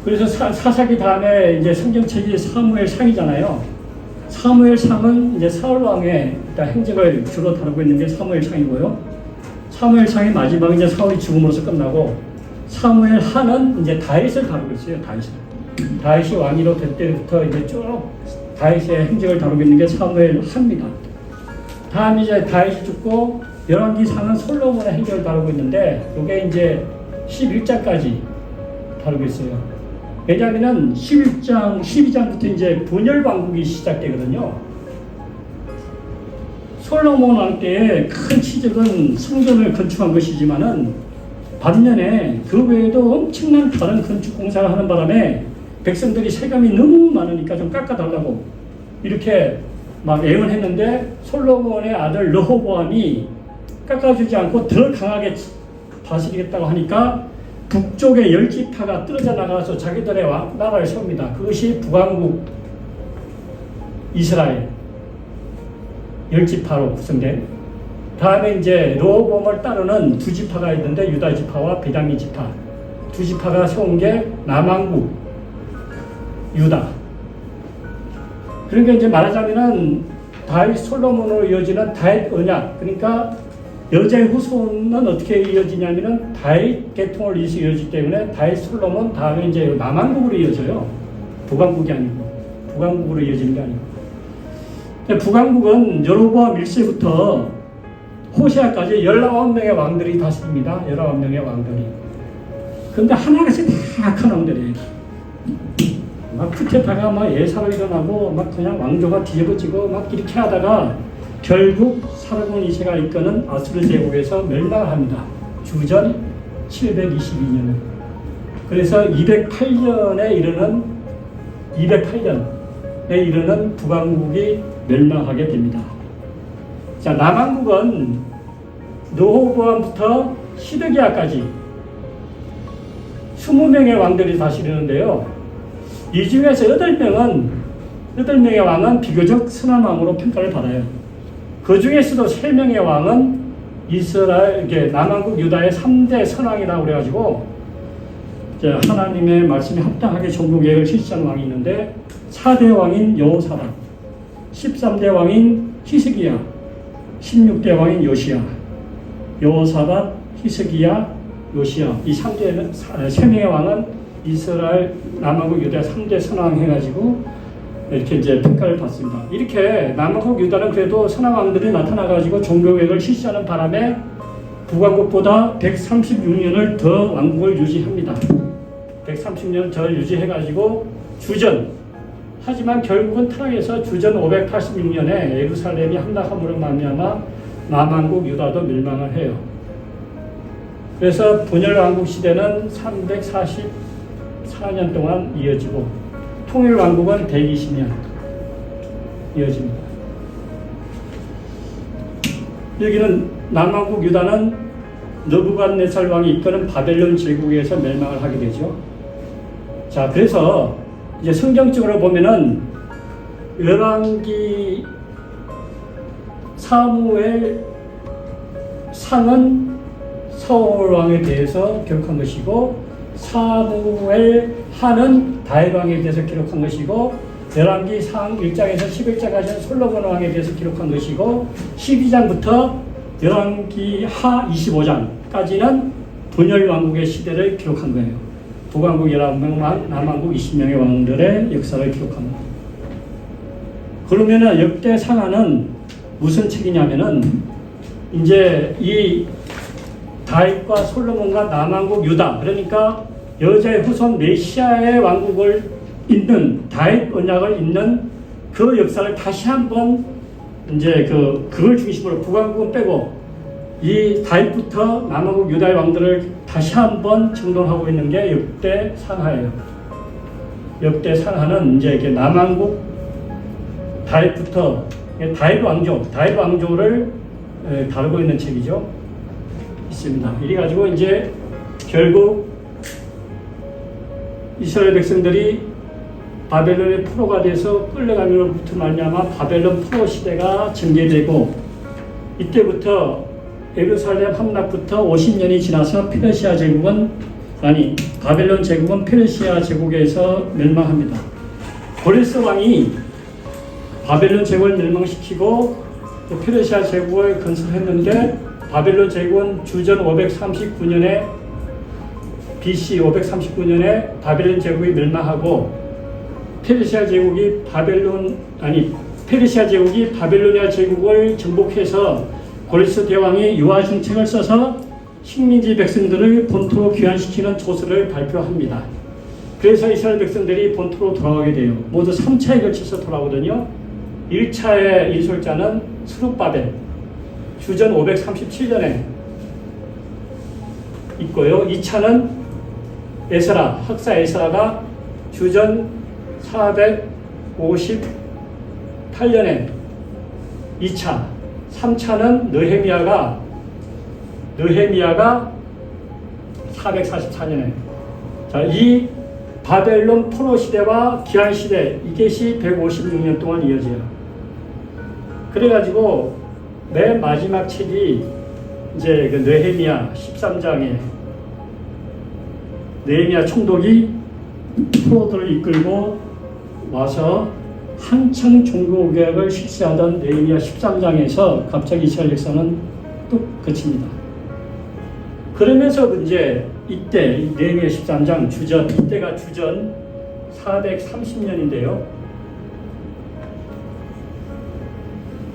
그래서 사사기 다음에 이제 성경책이 사무엘상이잖아요. 사무엘상은 이제 사울 왕의 행적을 주로 다루고 있는 게 사무엘상이고요. 사무엘상의 마지막은 이제 사울이 죽음으로써 끝나고, 사무엘 하는 이제 다윗을 다루고 있어요. 다윗이 왕위로 될 때부터 이제 쭉 다윗의 행적을 다루고 있는 게 사무엘 하입니다. 다음 이제 다윗이 죽고 열왕기상은 솔로몬의 행적을 다루고 있는데, 이게 이제 11장까지 다루고 있어요. 왜냐하면 12장부터 이제 분열 왕국이 시작되거든요. 솔로몬 왕 때의 큰 치적은 성전을 건축한 것이지만은, 반면에 그 외에도 엄청난 다른 건축 공사를 하는 바람에 백성들이 세금이 너무 많으니까 좀 깎아달라고 이렇게 막 애원했는데, 솔로몬의 아들 르호보암이 깎아주지 않고 더 강하게 다스리겠다고 하니까 북쪽의 10지파가 떨어져 나가서 자기들의 나라를 세웁니다. 그것이 북왕국 이스라엘 10지파로 구성된. 다음에 이제 르호보암을 따르는 2지파가 있는데, 유다 지파와 베냐민 지파 2지파가 세운 게 남왕국 유다. 그러니까 이제 말하자면은 다윗 솔로몬으로 이어지는 다윗 언약, 그러니까 여자의 후손은 어떻게 이어지냐면은 다윗 계통을 이어지기 때문에 다윗 솔로몬 다음에 이제 남왕국으로 이어져요. 북왕국이 아니고, 북왕국으로 이어지는 게 아니고. 북왕국은 여로보암 1세부터 호세아까지 19명의 왕들이 다스립니다. 19명의 왕들이. 근데 하나같이 다 악한 왕들이에요. 막 쿠데타가 막 예사로 일어나고 막 그냥 왕조가 뒤집어지고 막 이렇게 하다가 결국 사르곤 2세가 이끄는 아수르 제국에서 멸망을 합니다. 주전 722년에. 그래서 208년에 이르는 북왕국이 멸망하게 됩니다. 자, 남왕국은 르호보암부터 시드기야까지 20명의 왕들이 다스리는데요. 이 중에서 8명의 왕은 비교적 선한 왕으로 평가를 받아요. 그 중에서도 3명의 왕은 이스라엘, 남왕국 유다의 3대 선왕이라고 그래가지고, 하나님의 말씀에 합당하게 정부 계획을 실시하는 왕이 있는데, 4대 왕인 여호사밧, 13대 왕인 히스기야, 16대 왕인 요시야. 여호사밧, 히스기야, 요시야. 이 3명의 왕은 이스라엘 남왕국 유다 3대 선왕 해가지고 이렇게 이제 평가를 받습니다. 이렇게 남왕국 유다는 그래도 선왕 왕들이 나타나가지고 종교개혁을 실시하는 바람에 북왕국보다 136년을 더 왕국을 유지합니다. 130년 더 유지해가지고 하지만 결국은 타락해서 주전 586년에 예루살렘이 함락함으로 말미암아 남왕국 유다도 멸망을 해요. 그래서 분열 왕국 시대는 344년 동안 이어지고, 통일 왕국은 120년 이어집니다. 여기는 남왕국 유다는 느부갓네살 왕이 이끄는 바벨론 제국에서 멸망을 하게 되죠. 자, 그래서 이제 성경적으로 보면은 열왕기 사무엘 상은 사울 왕에 대해서 기록한 것이고, 사무엘 하는 다윗 왕에 대해서 기록한 것이고, 열왕기 상 1장에서 11장까지는 솔로몬 왕에 대해서 기록한 것이고, 12장부터 열왕기 하 25장까지는 분열 왕국의 시대를 기록한 거예요. 북왕국 11명, 남왕국 20명의 왕들의 역사를 기록합니다. 그러면은 역대 상하는 무슨 책이냐면은 이제 이 다윗과 솔로몬과 남왕국 유다, 그러니까 여자의 후손 메시아의 왕국을 잇는 다윗 언약을 잇는 그 역사를 다시 한번 이제 그걸 중심으로 북왕국은 빼고 이 다윗부터 남왕국 유다의 왕들을 다시 한번 정돈하고 있는 게 역대 상하예요. 역대 상하는 이제 이렇게 남왕국 다윗부터 다윗 왕조를 다루고 있는 책이죠. 있습니다. 이래 가지고 이제 결국 이스라엘 백성들이 바벨론의 포로가 돼서 끌려가면로부터 말미암아 바벨론 포로 시대가 전개되고, 이때부터 예루살렘 함락부터 50년이 지나서 바벨론 제국은 페르시아 제국에서 멸망합니다. 고레스 왕이 바벨론 제국을 멸망시키고 페르시아 제국을 건설했는데, 바벨론 제국은 주전 539년에 BC 539년에 바벨론 제국이 멸망하고 페르시아 제국이 바벨로니아 제국을 정복해서 고레스 대왕이 유화 정책을 써서 식민지 백성들을 본토로 귀환시키는 조서를 발표합니다. 그래서 이스라엘 백성들이 본토로 돌아가게 돼요. 모두 3차에 걸쳐서 돌아오거든요. 1차의 인솔자는 스룹바벨, 주전 537년에 있고요. 2차는 에스라, 학사 에스라가 주전 458년에 2차, 3차는 느헤미야가 444년에. 자, 이 바벨론 포로 시대와 기한 시대, 이것이 156년 동안 이어져요. 그래가지고 맨 마지막 책이 이제 그 느헤미야 13장에 느헤미야 총독이 포로들을 이끌고 와서 한창 종교개혁을 실시하던 느헤미야 13장에서 갑자기 이스라엘 역사는 뚝 그칩니다. 그러면서 이제 이때 느헤미야 13장 이때가 주전 430년인데요.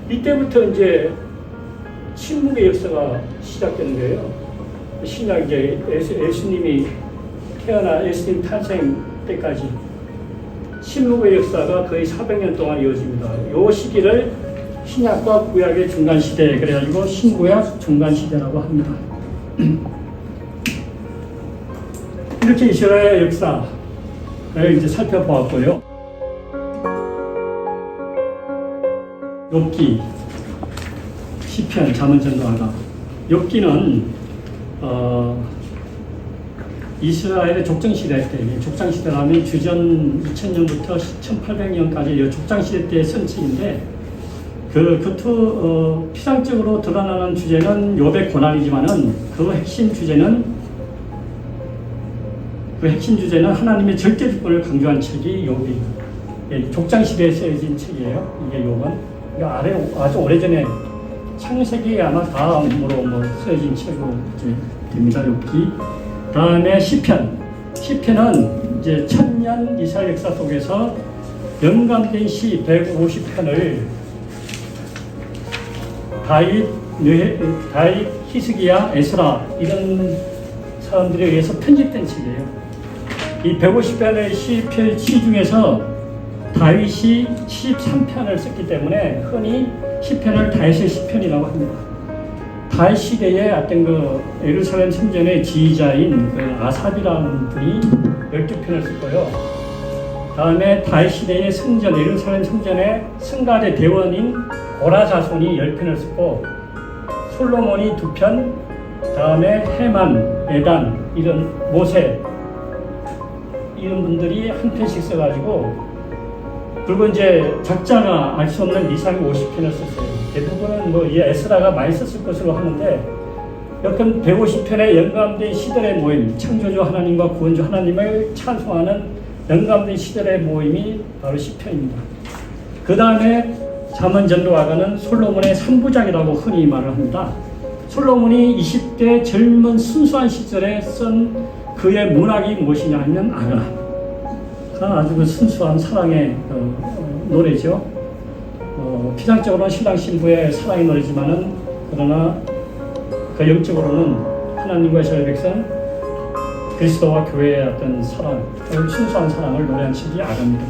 이때부터 이제 침묵의 역사가 시작되는 거예요. 신약 이제 예수님이 예수님 탄생 때까지 침묵의 역사가 거의 400년 동안 이어집니다. 이 시기를 신약과 구약의 중간 시대, 그래가지고 신구약 중간 시대라고 합니다. 이렇게 이스라엘 역사를 이제 살펴보았고요. 욥기, 시편, 잠언, 전도하다. 욥기는 이스라엘의 족장시대 때, 족장시대라면 주전 2000년부터 1800년까지 족장시대 때 쓴 책인데, 피상적으로 드러나는 주제는 욥의 고난이지만은 그 핵심 주제는 하나님의 절대 주권을 강조한 책이 욥이 족장시대에 쓰여진 책이에요. 이게 욥은. 아주 오래전에 창세기 아마 다음으로 쓰여진 책으로 됩니다. 욥기. 다음에 시편은 이제 천년 이스라엘 역사 속에서 영감된 시 150편을 다윗, 히스기야, 에스라 이런 사람들에 의해서 편집된 책이에요. 이 150편의 시 중에서 다윗이 73편을 썼기 때문에 흔히 시편을 다윗의 시편이라고 합니다. 다윗 시대에 어떤 예루살렘 성전의 지휘자인 아삽이라는 분이 12편을 썼고요. 다음에 다윗 시대의 예루살렘 성전의 성가대 대원인 고라 자손이 10편을 썼고, 솔로몬이 2편, 다음에 헤만, 에단, 이런 모세 이런 분들이 한 편씩 써가지고, 그리고 이제 작자가 알 수 없는 이상이 50편을 썼어요. 대부분은 이 에스라가 많이 썼을 것으로 하는데, 여튼 150편의 영감된 시들의 모임, 창조주 하나님과 구원주 하나님을 찬송하는 영감된 시들의 모임이 바로 시편입니다. 그 다음에 잠언, 전도하가는 솔로몬의 3부작이라고 흔히 말을 합니다. 솔로몬이 20대 젊은 순수한 시절에 쓴 그 그의 문학이 무엇이냐 하면 아가 아주 그 순수한 사랑의 노래죠. 피상적으로는 신랑 신부의 사랑의 노래지만은 그러나 그 영적으로는 하나님과 이스라엘 백성 그리스도와 교회의 어떤 사랑, 순수한 사랑을 노래한 책이 아가입니다.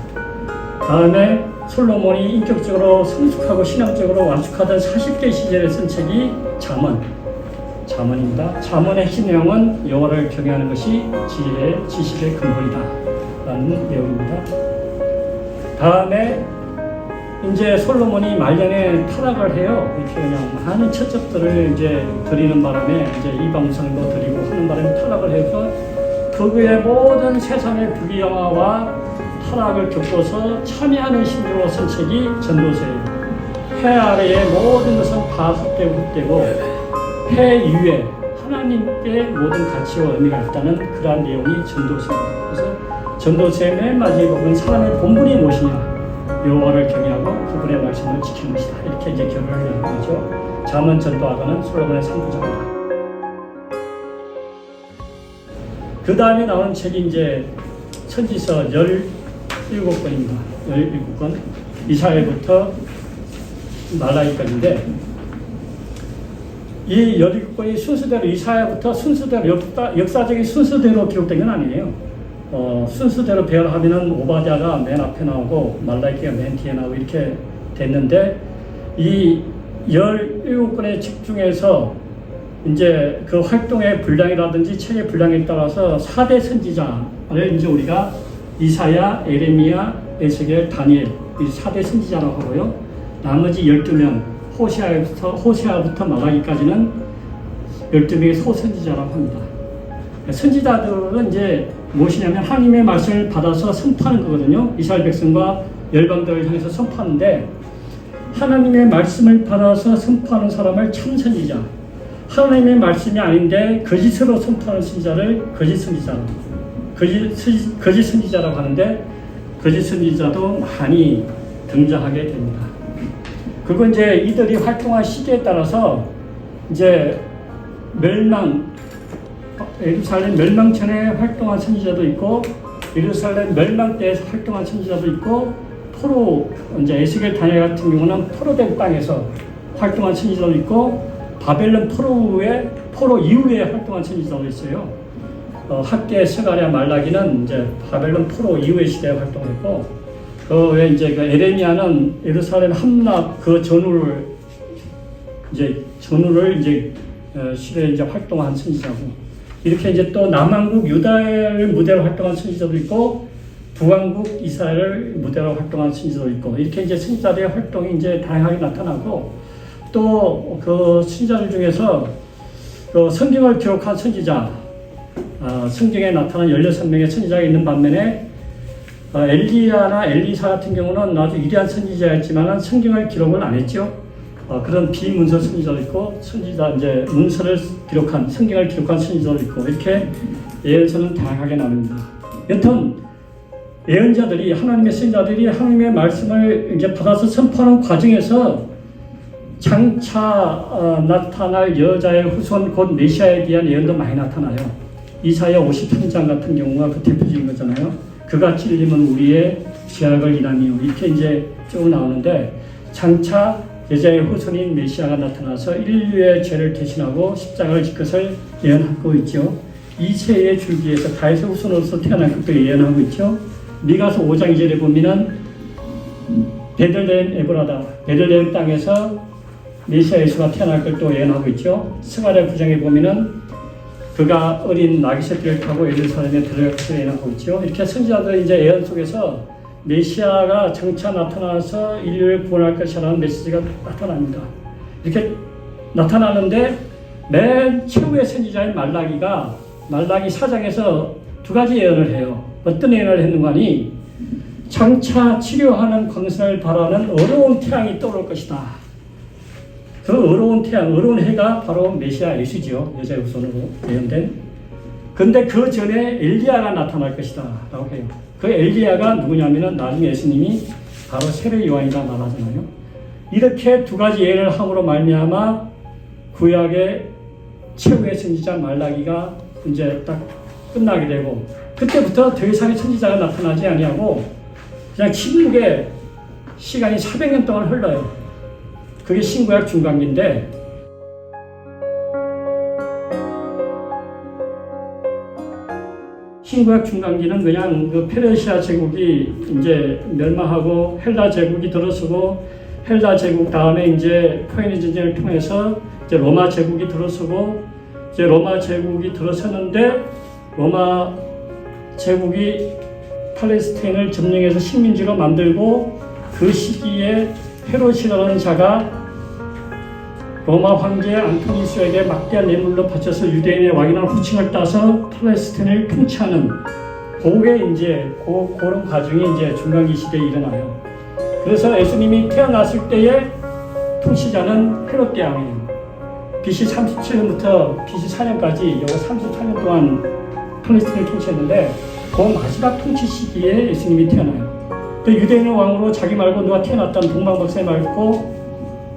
다음에 솔로몬이 인격적으로 성숙하고 신앙적으로 완숙하던 40대 시절에 쓴 책이 잠언입니다. 잠언의 핵심 내용은 여호와를 경외하는 것이 지식의 근본이다 라는 내용입니다. 다음에 이제 솔로몬이 말년에 타락을 해요. 이렇게 그냥 많은 채첩들을 이제 드리는 바람에 이제 이방우상도 드리고 하는 바람에 타락을 해서 그 후에 모든 세상의 부귀영화와 타락을 겪고서 참여하는 심리로 쓴 책이 전도서예요. 해 아래의 모든 것은 다 헛되고 해 위에 하나님께 모든 가치와 의미가 있다는 그러한 내용이 전도서입니다. 그래서 전도서의 맨 마지막에 보면 사람의 본분이 무엇이냐? 여호와를 경외하고 그분의 말씀을 지키는 것이다. 이렇게 이제 결론을 내는 거죠. 잠언, 전도, 아가는 솔로몬의 3부작입니다. 그 다음에 나오는 책이 이제 선지서 17권입니다. 17권. 이사야부터 말라기까지인데 이 17권이 순서대로 이사야부터 순서대로 역사적인 순서대로 기록된 건 아니에요. 순서대로 배열하면은 오바댜가 맨 앞에 나오고 말라기가 맨 뒤에 나오고 이렇게 됐는데 이 17권에 집중해서 이제 그 활동의 분량이라든지 책의 분량에 따라서 4대 선지자를 이제 우리가 이사야, 에레미야, 에스겔, 다니엘 이 4대 선지자라고 하고요. 나머지 12명 호세아부터 말라기까지는 12명의 소선지자라고 합니다. 선지자들은 이제 무엇이냐면 하나님의 말씀을 받아서 선포하는 거거든요. 이스라엘 백성과 열방들을 향해서 선포하는데 하나님의 말씀을 받아서 선포하는 사람을 참선지자, 하나님의 말씀이 아닌데 거짓으로 선포하는 선지자를 거짓 선지자라고 하는데 거짓 선지자도 많이 등장하게 됩니다. 그건 이제 이들이 활동한 시기에 따라서 이제 예루살렘 멸망 전에 활동한 선지자도 있고 예루살렘 멸망 때에서 활동한 선지자도 있고 포로 이제 에스겔 다니엘 같은 경우는 포로된 땅에서 활동한 선지자도 있고 바벨론 포로 이후에 활동한 선지자도 있어요. 학계, 스가랴, 말라기는 이제 바벨론 포로 이후의 시대에 활동했고 그 외에 이제 그 에레미야는 예루살렘 함락 그 전후를 시대에 이제 활동한 선지자고 이렇게 이제 또 남왕국 유다를 무대로 활동한 선지자도 있고 북왕국 이스라엘을 무대로 활동한 선지자도 있고 이렇게 이제 선지자들의 활동이 이제 다양하게 나타나고 또 그 선지자들 중에서 그 성경을 기록한 선지자 성경에 나타난 16명의 선지자가 있는 반면에 엘리야나 엘리사 같은 경우는 아주 위대한 선지자였지만 성경을 기록을 안 했죠. 그런 비문서 선지자도 있고 선지자 이제 문서를 기록한 성경을 기록한 선지자도 있고 이렇게 예언서는 다양하게 나눕니다. 여튼 예언자들이 하나님의 선지자들이 하나님의 말씀을 이제 받아서 선포하는 과정에서 장차 나타날 여자의 후손 곧 메시아에 대한 예언도 많이 나타나요. 이사야 53장 같은 경우가 그 대표적인 거잖아요. 그가 찔림은 우리의 죄악을 인하며 이렇게 이제 쭉 나오는데 장차 여자의 후손인 메시아가 나타나서 인류의 죄를 대신하고 십자가를 질 것을 예언하고 있죠. 이세의 줄기에서 다윗의 후손으로서 태어날 것도 예언하고 있죠. 미가서 5장 2절에 보면은 베들레헴 에브라다 베들레헴 땅에서 메시아 예수가 태어날 것도 예언하고 있죠. 스가랴 9장에 보면은 그가 어린 나귀 새끼를 타고 예루살렘에 들어갈 것을 예언하고 있죠. 이렇게 선지자들의 이제 예언 속에서 메시아가 장차 나타나서 인류를 구원할 것이라는 메시지가 나타납니다. 이렇게 나타나는데 맨 최후의 선지자인 말라기 4장에서 두 가지 예언을 해요. 어떤 예언을 했는가 하니 장차 치료하는 광선을 바라는 어려운 태양이 떠오를 것이다. 그 어려운 태양, 어려운 해가 바로 메시아 예수죠. 여자의 후손으로 예언된. 근데 그 전에 엘리야가 나타날 것이다 라고 해요. 그 엘리야가 누구냐면은 나중에 예수님이 바로 세례 요한이라 말하잖아요. 이렇게 두 가지 예언을 함으로 말미암아 구약의 최후의 선지자 말라기가 이제 딱 끝나게 되고 그때부터 더 이상의 선지자가 나타나지 아니하고 그냥 침묵의 시간이 400년 동안 흘러요. 그게 신구약 중간기인데 신구약 중간기는 그냥 그 페르시아 제국이 이제 멸망하고 헬라 제국이 들어서고 헬라 제국 다음에 이제 포에니 전쟁을 통해서 이제 로마 제국이 들어서고 이제 로마 제국이 들어서는데 로마 제국이 팔레스타인을 점령해서 식민지로 만들고 그 시기에 헤롯이라는 자가 로마 황제 안토니우스에게 막대한 뇌물로 바쳐서 유대인의 왕이라는 호칭을 따서 팔레스타인을 통치하는 그게 이제 그런 과정이 이제 중간기 시대에 일어나요. 그래서 예수님이 태어났을 때의 통치자는 헤롯 대왕이에요. BC 37년부터 BC 4년까지 요 34년 동안 팔레스타인을 통치했는데 그 마지막 통치 시기에 예수님이 태어나요. 그 유대인의 왕으로 자기 말고 누가 태어났다는 동방박사에 말고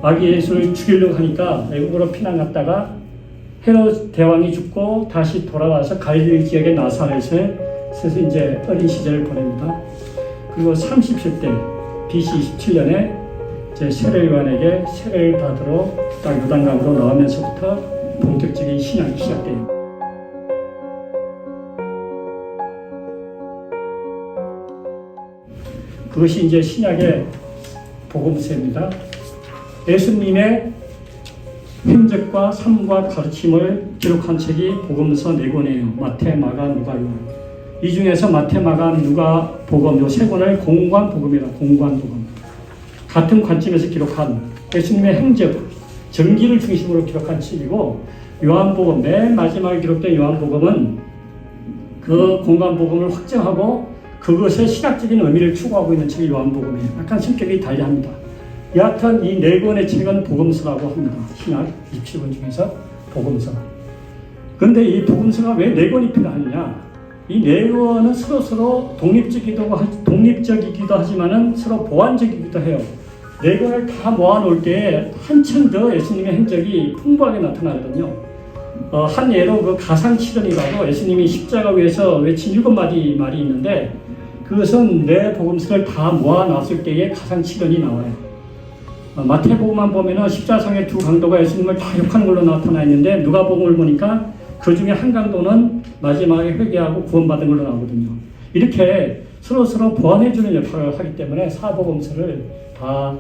아기 예수를 죽이려고 하니까 애국으로 피난 갔다가 헤롯 대왕이 죽고 다시 돌아와서 갈릴리 지역의 나사렛에서 이제 어린 시절을 보냅니다. 그리고 30세 때 BC 27년에 이제 세례 요한에게 세례를 받으러 딱 요단강으로 나오면서부터 본격적인 신학이 시작돼요. 그것이 이제 신약의 복음서입니다. 예수님의 행적과 삶과 가르침을 기록한 책이 복음서 4권이에요. 마태, 마가, 누가, 요한. 이 중에서 마태, 마가, 누가, 복음 요 3권을 공관 복음이라 공관 복음. 같은 관점에서 기록한 예수님의 행적, 전기를 중심으로 기록한 책이고 요한복음, 맨 마지막에 기록된 요한복음은 그 공관 복음을 확정하고 그것의 신학적인 의미를 추구하고 있는 책이 요한복음이에요. 약간 성격이 달리합니다. 여하튼 이 4권의 책은 복음서라고 합니다. 신학 27권 중에서 복음서. 그런데 이 복음서가 왜 4권이 필요하느냐? 이 4권은 서로 독립적이기도 하지만은 서로 보완적이기도 해요. 4권을 다 모아놓을 때 한층 더 예수님의 행적이 풍부하게 나타나거든요. 한 예로 그 가상칠언이라고 예수님이 십자가 위에서 외친 7마디 말이 있는데 그것은 내 복음서를 다 모아놨을 때의 가상칠언이 나와요. 마태복음만 보면은 십자상의 두 강도가 예수님을 다 욕하는 걸로 나타나 있는데 누가복음을 보니까 그 중에 한 강도는 마지막에 회개하고 구원받은 걸로 나오거든요. 이렇게 서로 보완해주는 역할을 하기 때문에 사복음서를 다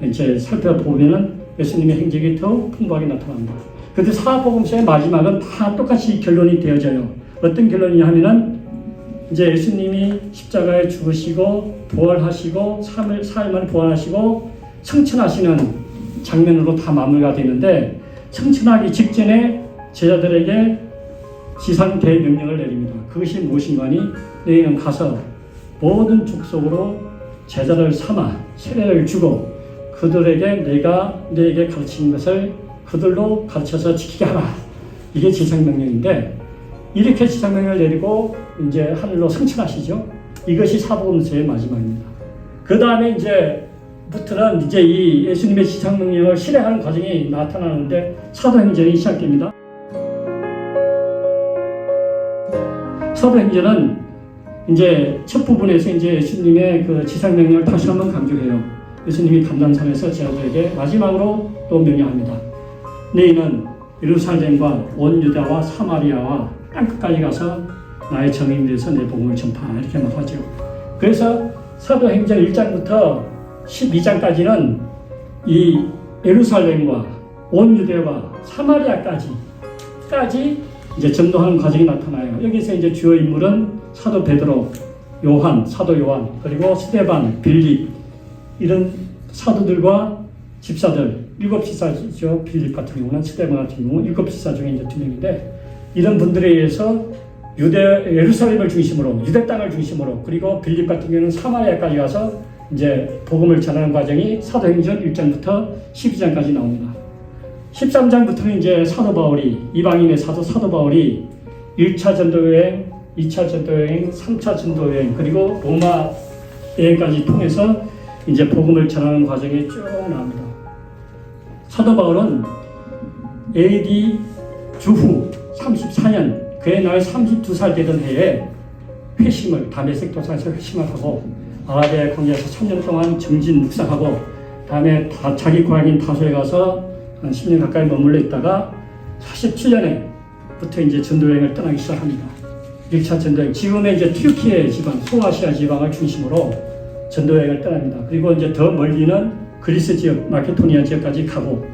이제 살펴보면은 예수님의 행적이 더 풍부하게 나타납니다. 그런데 사복음서의 마지막은 다 똑같이 결론이 되어져요. 어떤 결론이냐 하면은 이제 예수님이 십자가에 죽으시고 부활하시고 사흘 만에 부활하시고 성천하시는 장면으로 다 마무리가 되는데 성천하기 직전에 제자들에게 지상 대명령을 내립니다. 그것이 무엇인가니 너희는 가서 모든 족속으로 제자를 삼아 세례를 주고 그들에게 내가 너에게 가르친 것을 그들로 가르쳐서 지키게 하라. 이게 지상명령인데 이렇게 지상명령을 내리고 이제 하늘로 승천하시죠. 이것이 사복음서의 마지막입니다. 그 다음에 부터는 이제 이 예수님의 지상명령을 실행하는 과정이 나타나는데 사도행전이 시작됩니다. 사도행전은 이제 첫 부분에서 이제 예수님의 그 지상명령을 다시 한번 강조해요. 예수님이 감람산에서 제자들에게 마지막으로 또 명령합니다. 너희는 예루살렘과 온 유다와 사마리아와 땅끝까지 가서 나의 정인에 대해서 내 복음을 전파하라 이렇게 말하죠. 그래서 사도행전 1장부터 12장까지는 이 예루살렘과 온 유대와 사마리아까지 이제 전도하는 과정이 나타나요. 여기서 이제 주요 인물은 사도 베드로, 요한, 사도 요한, 그리고 스데반, 빌립 이런 사도들과 집사들 7집사죠. 빌립 같은 경우는 스데반 같은 경우는 7집사 중에 이제 2명인데 이런 분들에 의해서 예루살렘을 중심으로 유대 땅을 중심으로 그리고 빌립 같은 경우는 사마리아까지 가서 이제 복음을 전하는 과정이 사도행전 1장부터 12장까지 나옵니다. 13장부터는 이제 사도 바울이 이방인의 사도 바울이 1차 전도여행, 2차 전도여행, 3차 전도여행 그리고 로마 여행까지 통해서 이제 복음을 전하는 과정이 쭉 나옵니다. 사도 바울은 AD 주후 34년 그의 나이 32살 되던 해에 회심을, 다메섹 도상에서 회심을 하고 아라비아 광야에서 3년 동안 정진 묵상하고 다음에 자기 고향인 다소에 가서 한 10년 가까이 머물러 있다가 47년에부터 이제 전도여행을 떠나기 시작합니다. 1차 전도여행, 지금의 이제 튀르키예 지방, 소아시아 지방을 중심으로 전도여행을 떠납니다. 그리고 이제 더 멀리는 그리스 지역, 마케도니아 지역까지 가고,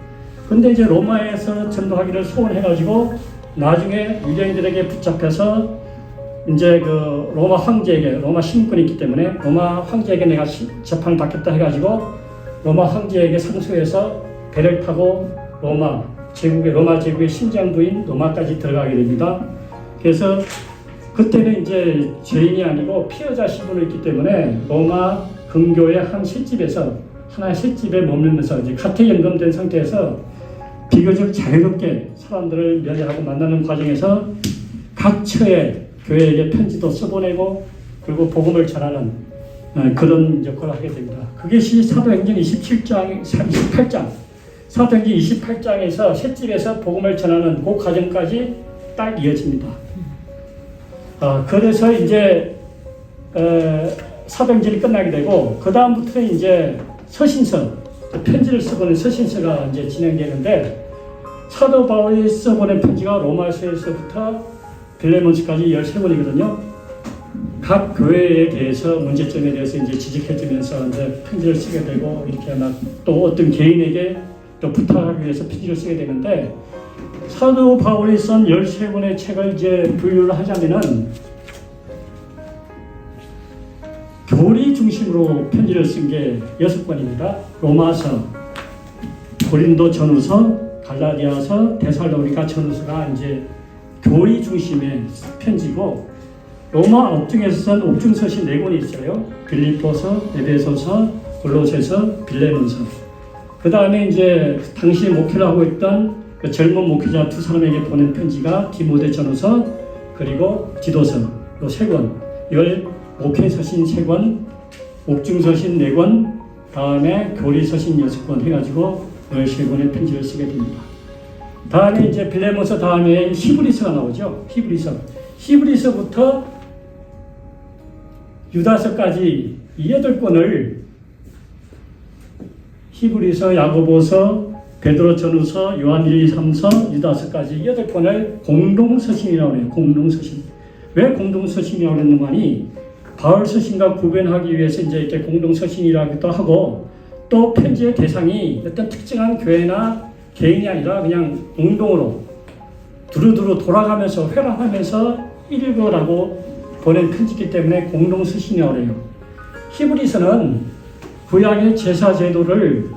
근데 이제 로마에서 전도하기를 소원해가지고 나중에 유대인들에게 붙잡혀서 이제 그 로마 황제에게, 로마 신분이 있기 때문에 로마 황제에게 내가 재판을 받겠다 해가지고 로마 황제에게 상소해서 배를 타고 로마 제국의 심장부인 로마까지 들어가게 됩니다. 그래서 그때는 이제 죄인이 아니고 피해자 신분이 있기 때문에 로마 근교의 한 셋집에서, 하나의 셋집에 머물면서 이제 가택연금된 상태에서 비교적 자유롭게 사람들을 면회하고 만나는 과정에서 각 처의 교회에게 편지도 써보내고 그리고 복음을 전하는 그런 역할을 하게 됩니다. 그것이 사도행전 28장, 사도행전 28장에서 셋집에서 복음을 전하는 그 과정까지 딱 이어집니다. 그래서 이제 사도행전이 끝나게 되고 그 다음부터는 이제 서신서, 편지를 써보는 서신서가 이제 진행되는데, 사도 바울이 써보낸 편지가 로마서에서부터 빌레몬스까지 13권이거든요. 각 교회에 대해서 문제점에 대해서 이제 지적해주면서 이제 편지를 쓰게 되고, 이렇게 막 또 어떤 개인에게 또 부탁하기 위해서 편지를 쓰게 되는데, 사도 바울이 쓴 13권의 책을 이제 분류를 하자면은 교리 중심으로 편지를 쓴 게 6권입니다. 로마서, 고린도 전후서, 갈라디아서, 데살로니가 전후서가 이제 교리 중심의 편지고, 로마 옥중에서 쓴 옥중서신 4권이 있어요. 빌립보서, 에베소서, 골로새서, 빌레몬서. 그 다음에 이제 당시 목회를 하고 있던 그 젊은 목회자 2사람에게 보낸 편지가 디모데 전후서, 그리고 디도서, 요 3권. 이걸 목회서신 3권, 옥중서신 4권, 다음에 교리서신 6권 해가지고 13권의 편지를 쓰게 됩니다. 다음에 이제 빌레몬서 다음에 히브리서가 나오죠. 히브리서부터 유다서까지 이 8권을 히브리서, 야고보서, 베드로 전후서, 요한 1, 2, 3서, 유다서까지 8권을 공동서신이라고 해요. 공동서신. 왜 공동서신이라고 했는가 하니, 바울 서신과 구별하기 위해서 이제 이렇게 공동서신이라고도 하고, 또 편지의 대상이 어떤 특정한 교회나 개인이 아니라 그냥 공동으로 두루두루 돌아가면서 회람하면서 읽으라고 보낸 편지이기 때문에 공동서신이라고 해요. 히브리서는 구약의 제사 제도를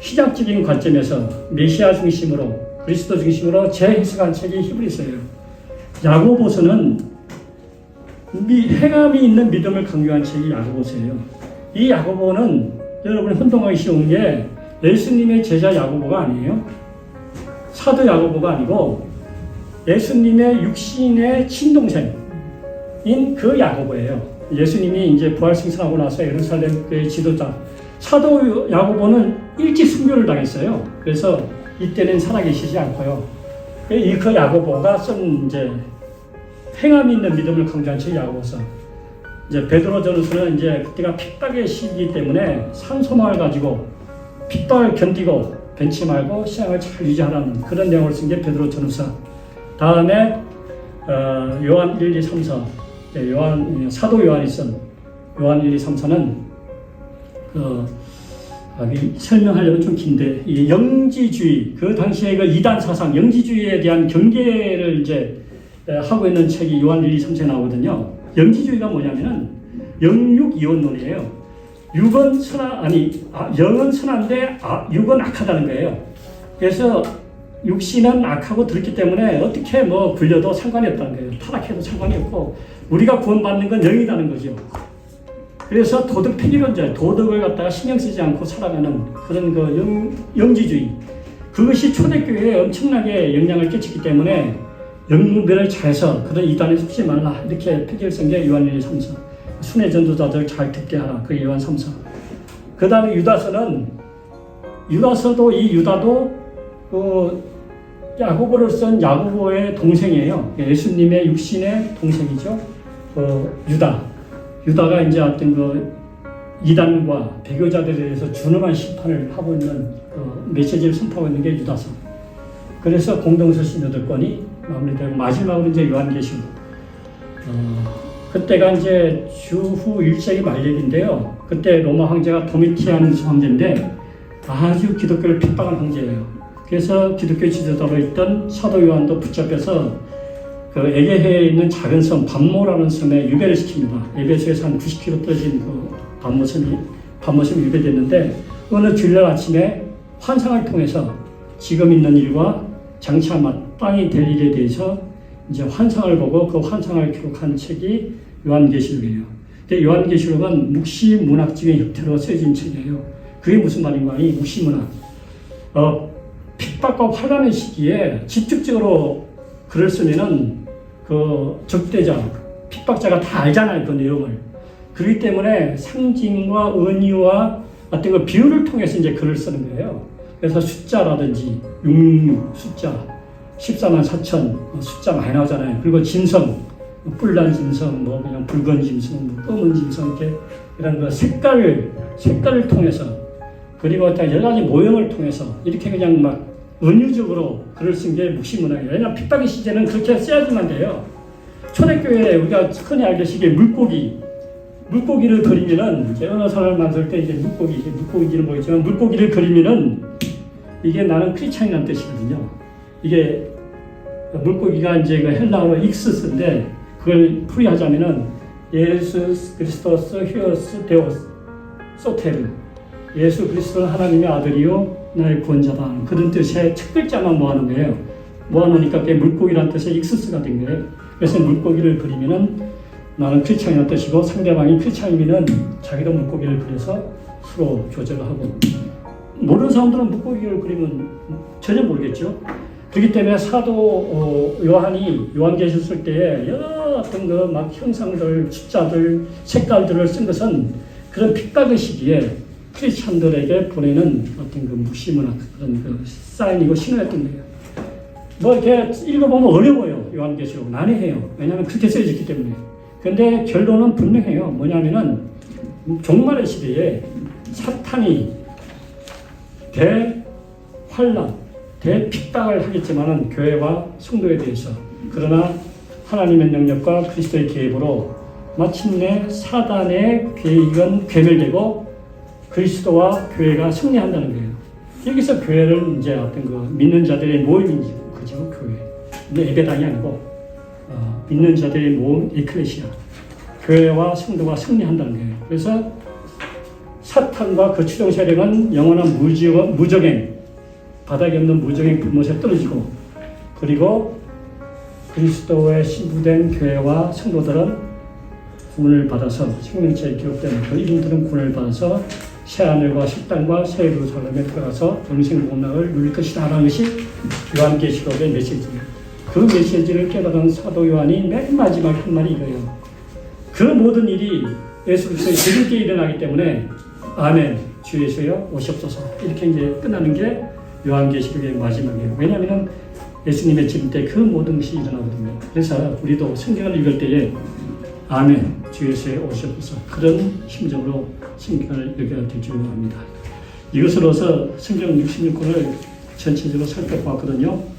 신학적인 관점에서 메시아 중심으로, 그리스도 중심으로 재해석한 책이 히브리서예요. 야고보서는 행함이 있는 믿음을 강조한 책이 야고보서예요. 이 야고보는 여러분이 혼동하기 쉬운 게 예수님의 제자 야고보가 아니에요. 사도 야고보가 아니고 예수님의 육신의 친동생인 그 야고보예요. 예수님이 이제 부활 승천하고 나서 예루살렘의 지도자, 사도 야고보는 일찍 순교를 당했어요. 그래서 이때는 살아계시지 않고요. 그 야고보가 쓴 이제 행함이 있는 믿음을 강조한 책이 야고보서. 이제 베드로 전후서는 이제 그때가 핍박의 시기이기 때문에 산소망을 가지고 핍박을 견디고 변치 말고 신앙을 잘 유지하라는 그런 내용을 쓴 게 베드로 전후서. 다음에 요한 1, 2, 3서, 사도 요한이 쓴 요한 1, 2, 3서는 설명하려면 좀 긴데, 이 영지주의, 그 당시에 그 이단 사상, 영지주의에 대한 경계를 이제 하고 있는 책이 요한 1, 2, 3서에 나오거든요. 영지주의가 뭐냐면은 영육이원론이에요. 영은 선한데 육은 악하다는 거예요. 그래서 육신은 악하고 더럽기 때문에 어떻게 뭐 굴려도 상관이 없다는 거예요. 타락해도 상관이 없고 우리가 구원받는 건 영이라는 거죠. 그래서 도덕 폐기론자, 도덕을 갖다가 신경 쓰지 않고 살아가는 그런 그 영지주의, 그것이 초대교회에 엄청나게 영향을 끼치기 때문에 영문변을 잘해서 그런 이단에 속지 말라, 이렇게 표기를 쓴 게 요한 1, 2, 3서. 순회 전도자들 잘 듣게 하라, 그게 요한 3서. 그 다음에 유다서도 이 유다도 야고보를 쓴 야고보의 동생이에요. 예수님의 육신의 동생이죠. 유다가 이제 어떤 이단과 배교자들에 대해서 준엄한 심판을 하고 있는 메시지를 선포하고 있는 게 유다서. 그래서 공동서신 8권이 마무리되고 마지막으로 이제 요한계시록. 그때가 이제 주후 1세기 말 얘기인데요. 그때 로마 황제가 도미티안 황제인데 아주 기독교를 핍박한 황제예요. 그래서 기독교 지도자로 있던 사도 요한도 붙잡혀서 에게해에 있는 작은 섬 밤모라는 섬에 유배를 시킵니다. 에베소에서 한 90km 떨어진 밤모섬이 유배됐는데 어느 주일날 아침에 환상을 통해서 지금 있는 일과 장차 마땅히 될 일에 대해서 이제 환상을 보고 그 환상을 기록한 책이 요한계시록이에요. 근데 요한계시록은 묵시문학적인 형태로 쓰여진 책이에요. 그게 무슨 말인가 하니 묵시문학. 핍박과 환란의 시기에 집중적으로 글을 쓰면은 적대자, 핍박자가 다 알잖아요, 그 내용을. 그렇기 때문에 상징과 은유와 어떤 비유를 통해서 이제 글을 쓰는 거예요. 그래서 숫자라든지 666 숫자, 14만 4천 숫자 많이 나오잖아요. 그리고 짐승, 뿔난 짐승, 그냥 붉은 짐승, 검은 짐승 이렇게 이런 색깔을 통해서 그리고 여러 가지 모형을 통해서 이렇게 그냥 막 은유적으로 글을 쓴 게 묵시문학이에요. 왜냐하면 핍박의 시대는 그렇게 써야지만 돼요. 초대교회에 우리가 흔히 알다시피 물고기를 그리면은 이제 어느 사람을 만들 때 이제 물고기는 모르겠지만 물고기를 그리면은 이게 나는 크리스찬이라는 뜻이거든요. 이게 물고기가 이제 헬라어로 익스스인데 그걸 풀이하자면은 예수 그리스도스 히오스 데오스 소테르 예수 그리스도는 하나님의 아들이요 나의 구원자다. 그런 뜻의 첫 글자만 모아놓은 거예요. 모아놓으니까 그게 물고기라는 뜻의 익스스가 된 거예요. 그래서 물고기를 그리면은 나는 크리스찬이라는 뜻이고 상대방이 크리스찬이면은 자기도 물고기를 그려서 서로 교제를 하고 모르는 사람들은 물고기를 그리면 전혀 모르겠죠. 그렇기 때문에 사도 요한이 요한계시록 쓸 때에 여러 어떤 막 형상들, 숫자들, 색깔들을 쓴 것은 그런 핍박의 시기에 크리스찬들에게 보내는 어떤 묵시문학 그런 사인이고 신호였던 거예요. 이렇게 읽어보면 어려워요. 요한계시록 난해해요. 왜냐하면 그렇게 쓰여졌기 때문에. 근데 결론은 분명해요. 뭐냐면은 종말의 시대에 사탄이 대환란, 대핍박을 하겠지만은 교회와 성도에 대해서 그러나 하나님의 능력과 그리스도의 계획으로 마침내 사단의 계획은 괴멸되고 그리스도와 교회가 승리한다는 거예요. 여기서 교회를 이제 어떤 믿는 자들의 모임이지, 그죠? 교회. 근데 예배당이 아니고 믿는 자들의 모임 에클레시아. 교회와 성도가 승리한다는 거예요. 그래서 사탄과 그 추종 세력은 영원한 무적행, 바닥에 없는 무적행 불못에 떨어지고 그리고 그리스도의 신부된 교회와 성도들은 구원을 받아서 생명체에 기록된 그 이름들은 구원을 받아서 새하늘과 새 땅과 새 예루살렘에 들어가서 영생 복락을 누릴 것이다 라는 것이 요한계시록의 메시지예요. 그 메시지를 깨달은 사도 요한이 맨 마지막 한 말이 이거예요. 그 모든 일이 예수 그리스도의 재림께 일어나기 때문에 아멘 주 예수여 오시옵소서 이렇게 이제 끝나는 게 요한계시록의 마지막이에요. 왜냐하면 예수님의 재림 때 그 모든 것이 일어나거든요. 그래서 우리도 성경을 읽을 때에 아멘 주 예수여 오시옵소서 그런 심정으로 성경을 읽어야 될 줄 압니다. 이것으로서 성경 66권을 전체적으로 살펴보았거든요.